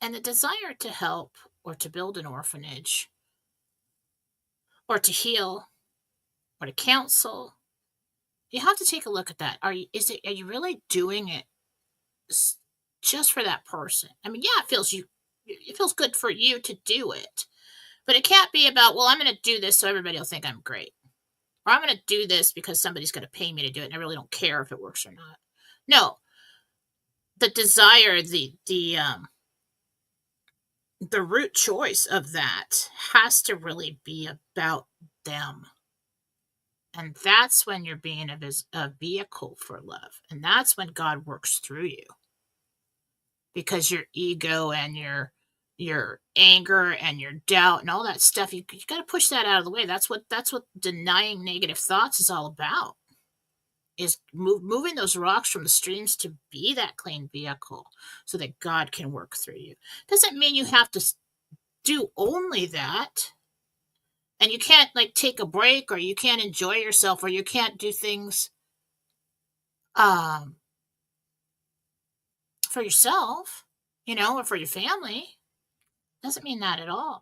the desire to help or to build an orphanage or to heal or to counsel, you have to take a look at that. Are you really doing it just for that person? I mean, yeah, it feels good for you to do it, but it can't be about, well, I'm going to do this so everybody will think I'm great, or I'm going to do this because somebody's going to pay me to do it and I really don't care if it works or not. No, the desire, the root choice of that has to really be about them. And that's when you're being a vehicle for love. And that's when God works through you. Because your ego and your anger and your doubt and all that stuff, you got to push that out of the way. That's what denying negative thoughts is all about. Is moving those rocks from the streams to be that clean vehicle so that God can work through you. Doesn't mean you have to do only that. And you can't take a break, or you can't enjoy yourself, or you can't do things for yourself, or for your family. Doesn't mean that at all.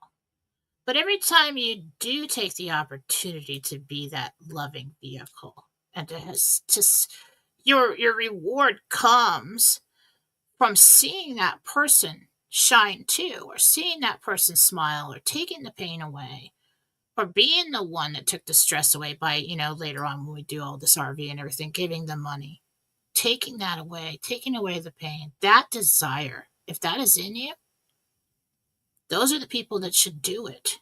But every time you do take the opportunity to be that loving vehicle, and your reward comes from seeing that person shine too, or seeing that person smile, or taking the pain away, or being the one that took the stress away by, later on when we do all this RV and everything, giving them money, taking that away, taking away the pain, that desire, if that is in you, those are the people that should do it.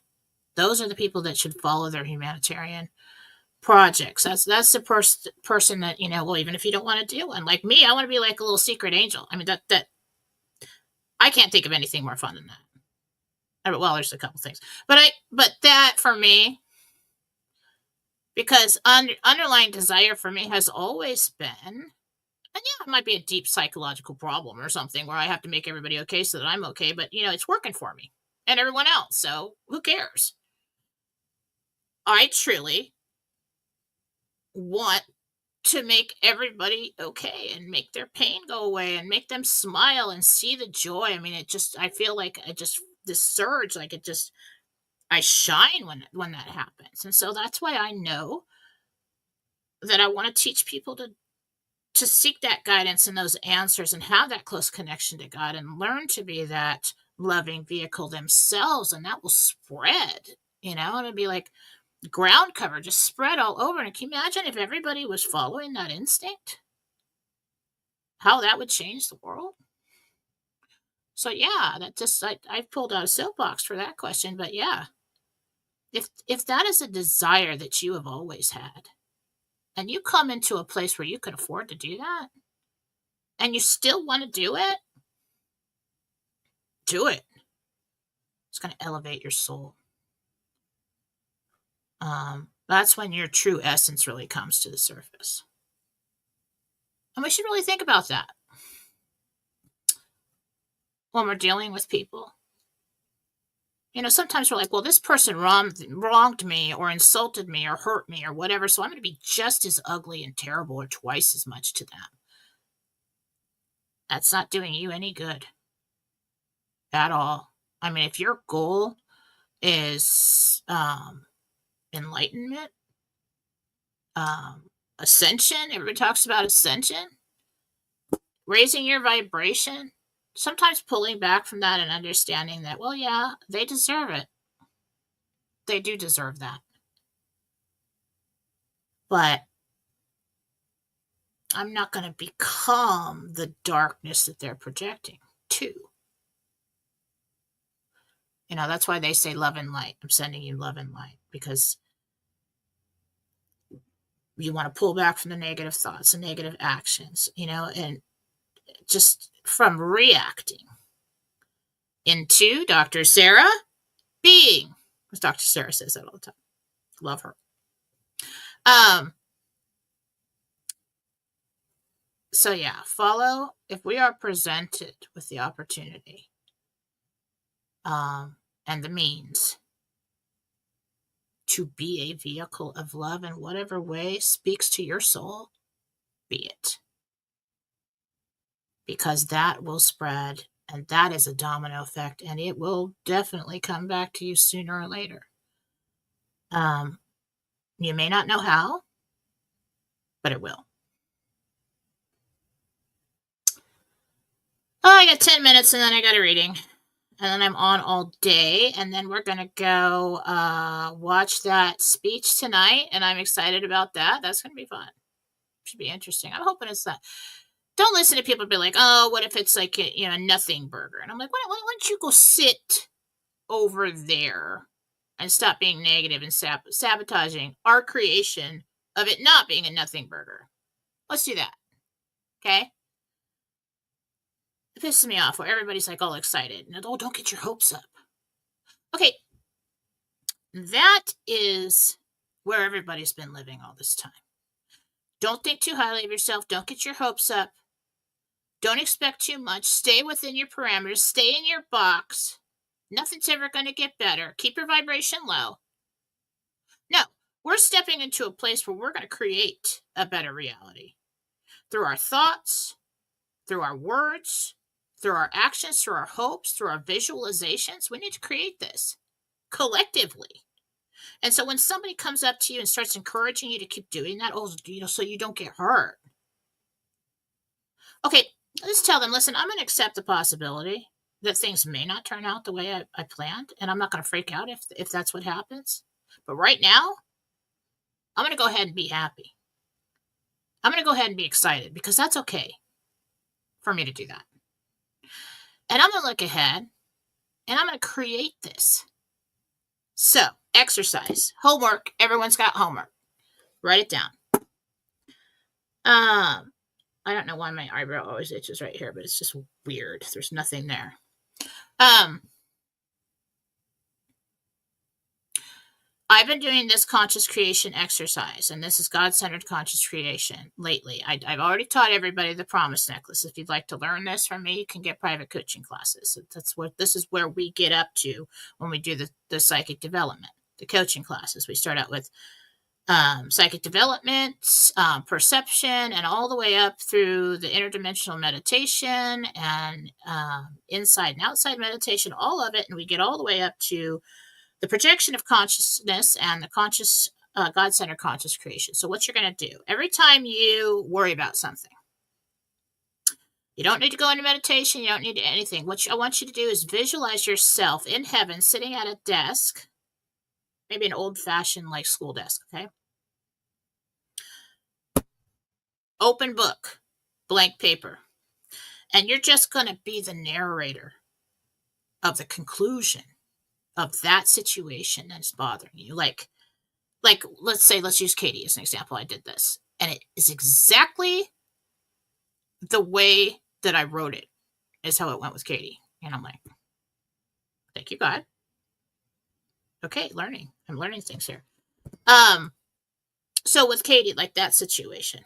Those are the people that should follow their humanitarian projects. That's the person that, well, even if you don't want to do one, like me, I want to be like a little secret angel. I mean, that I can't think of anything more fun than that. Well, there's a couple things, but that for me, because underlying desire for me has always been, and yeah, it might be a deep psychological problem or something where I have to make everybody okay so that I'm okay, but it's working for me and everyone else, so who cares? I truly want to make everybody okay and make their pain go away and make them smile and see the joy. I mean, I feel like this surge, like I shine when that happens. And so that's why I know that I want to teach people to seek that guidance and those answers and have that close connection to God and learn to be that loving vehicle themselves. And that will spread, and it'll be like ground cover, just spread all over. And can you imagine if everybody was following that instinct? How that would change the world? So yeah, that just I pulled out a soapbox for that question, but yeah. If that is a desire that you have always had, and you come into a place where you can afford to do that, and you still want to do it. It's going to elevate your soul. That's when your true essence really comes to the surface. And we should really think about that when we're dealing with people. Sometimes we're like, well, this person wronged me or insulted me or hurt me or whatever, so I'm going to be just as ugly and terrible or twice as much to them. That's not doing you any good at all. I mean, if your goal is enlightenment, ascension, everybody talks about ascension, raising your vibration, sometimes pulling back from that and understanding that, well, yeah, they deserve it. They do deserve that. But I'm not going to become the darkness that they're projecting too. That's why they say love and light. I'm sending you love and light, because you want to pull back from the negative thoughts and negative actions, and just from reacting into Dr. Sarah being, as Dr. Sarah says that all the time. Love her. So yeah, follow, if we are presented with the opportunity, and the means to be a vehicle of love in whatever way speaks to your soul, be it. Because that will spread, and that is a domino effect, and it will definitely come back to you sooner or later. You may not know how, but it will. Oh, I got 10 minutes and then I got a reading. And then I'm on all day. And then we're going to go watch that speech tonight. And I'm excited about that. That's going to be fun. Should be interesting. I'm hoping it's that. Don't listen to people be like, oh, what if it's like a nothing burger? And I'm like, why don't you go sit over there and stop being negative and sabotaging our creation of it not being a nothing burger? Let's do that. Okay? It pisses me off where everybody's like all excited. And, oh, don't get your hopes up. Okay. That is where everybody's been living all this time. Don't think too highly of yourself. Don't get your hopes up. Don't expect too much. Stay within your parameters. Stay in your box. Nothing's ever going to get better. Keep your vibration low. No, we're stepping into a place where we're going to create a better reality. Through our thoughts, through our words, through our actions, through our hopes, through our visualizations. We need to create this collectively. And so when somebody comes up to you and starts encouraging you to keep doing that, so you don't get hurt. Okay, let's tell them, listen, I'm going to accept the possibility that things may not turn out the way I planned, and I'm not going to freak out if that's what happens. But right now, I'm going to go ahead and be happy. I'm going to go ahead and be excited, because that's okay for me to do that. And I'm going to look ahead, and I'm going to create this. So, exercise, homework, everyone's got homework. Write it down. I don't know why my eyebrow always itches right here, but it's just weird. There's nothing there. I've been doing this conscious creation exercise, and this is God-centered conscious creation lately. I've already taught everybody the promise necklace. If you'd like to learn this from me, you can get private coaching classes. This is where we get up to when we do the psychic development, the coaching classes. We start out with psychic development, perception, and all the way up through the interdimensional meditation and inside and outside meditation, all of it. And we get all the way up to the projection of consciousness and the conscious, God-centered conscious creation. So what you're going to do, every time you worry about something, you don't need to go into meditation. You don't need anything. What I want you to do is visualize yourself in heaven, sitting at a desk, maybe an old-fashioned like school desk, okay? Open book, blank paper. And you're just going to be the narrator of the conclusion of that situation that's bothering you. Like let's use Katie as an example. I did this, and it is exactly the way that I wrote it is how it went with Katie. And I'm like, thank you, God. Okay, I'm learning things here. So with Katie, like that situation,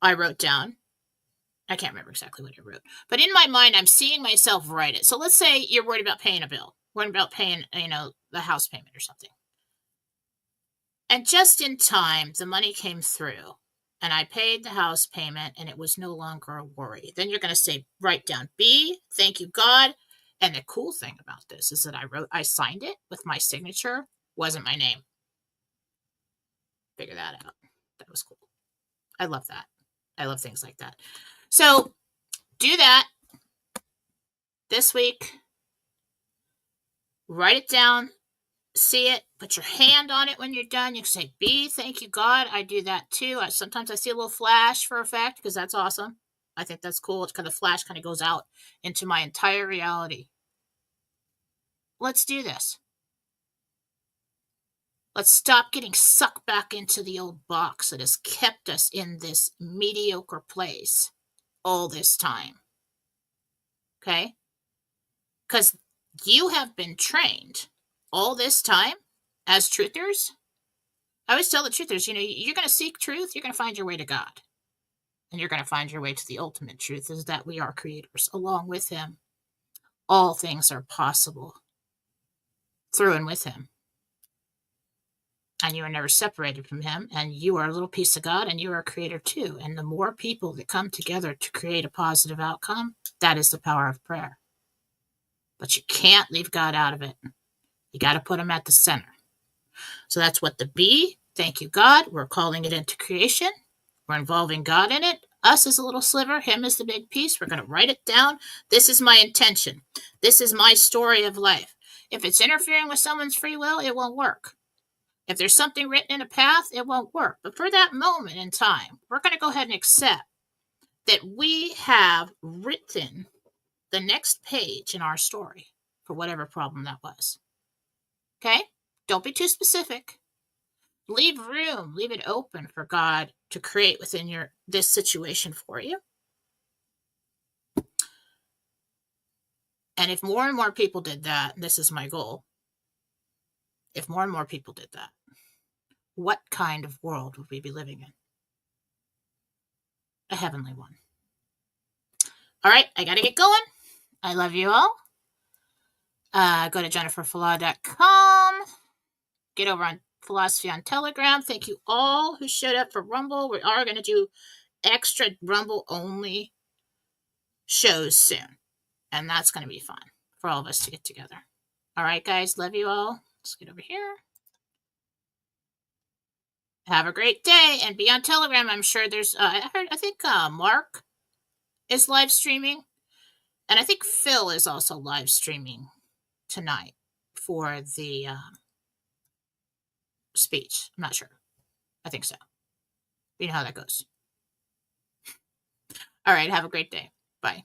I wrote down, I can't remember exactly what I wrote, but in my mind, I'm seeing myself write it. So let's say you're worried about paying a bill, worried about paying, the house payment or something. And just in time, the money came through and I paid the house payment and it was no longer a worry. Then you're going to say, write down B, thank you, God. And the cool thing about this is that I signed it with my signature, wasn't my name. Figure that out. That was cool. I love that. I love things like that. So do that this week. Write it down. See it. Put your hand on it when you're done. You can say, B, thank you, God. I do that too. Sometimes I see a little flash for effect because that's awesome. I think that's cool. It's kind of flash kind of goes out into my entire reality. Let's do this. Let's stop getting sucked back into the old box that has kept us in this mediocre place all this time. Okay? Because you have been trained all this time as truthers. I always tell the truthers, you're going to seek truth, you're going to find your way to God. And you're going to find your way to the ultimate truth, is that we are creators along with Him. All things are possible through and with Him. And you are never separated from Him, and you are a little piece of God, and you are a creator too. And the more people that come together to create a positive outcome, that is the power of prayer. But you can't leave God out of it. You got to put Him at the center. So that's what the B, thank you, God. We're calling it into creation. We're involving God in it. Us is a little sliver. Him is the big piece. We're going to write it down. This is my intention. This is my story of life. If it's interfering with someone's free will, it won't work. If there's something written in a path, it won't work. But for that moment in time, we're going to go ahead and accept that we have written the next page in our story for whatever problem that was. Okay? Don't be too specific. Leave room, leave it open for God to create within this situation for you. And if more and more people did that, this is my goal. If more and more people did that, what kind of world would we be living in? A heavenly one. All right, I got to get going. I love you all. Go to jenniferfallaw.com. Get over on Fallawsophy on Telegram. Thank you all who showed up for Rumble. We are going to do extra Rumble only shows soon. And that's going to be fun for all of us to get together. All right, guys. Love you all. Let's get over here. Have a great day and be on Telegram. I'm sure there's, I think Mark is live streaming. And I think Phil is also live streaming tonight for the speech. I'm not sure. I think so. You know how that goes. All right. Have a great day. Bye.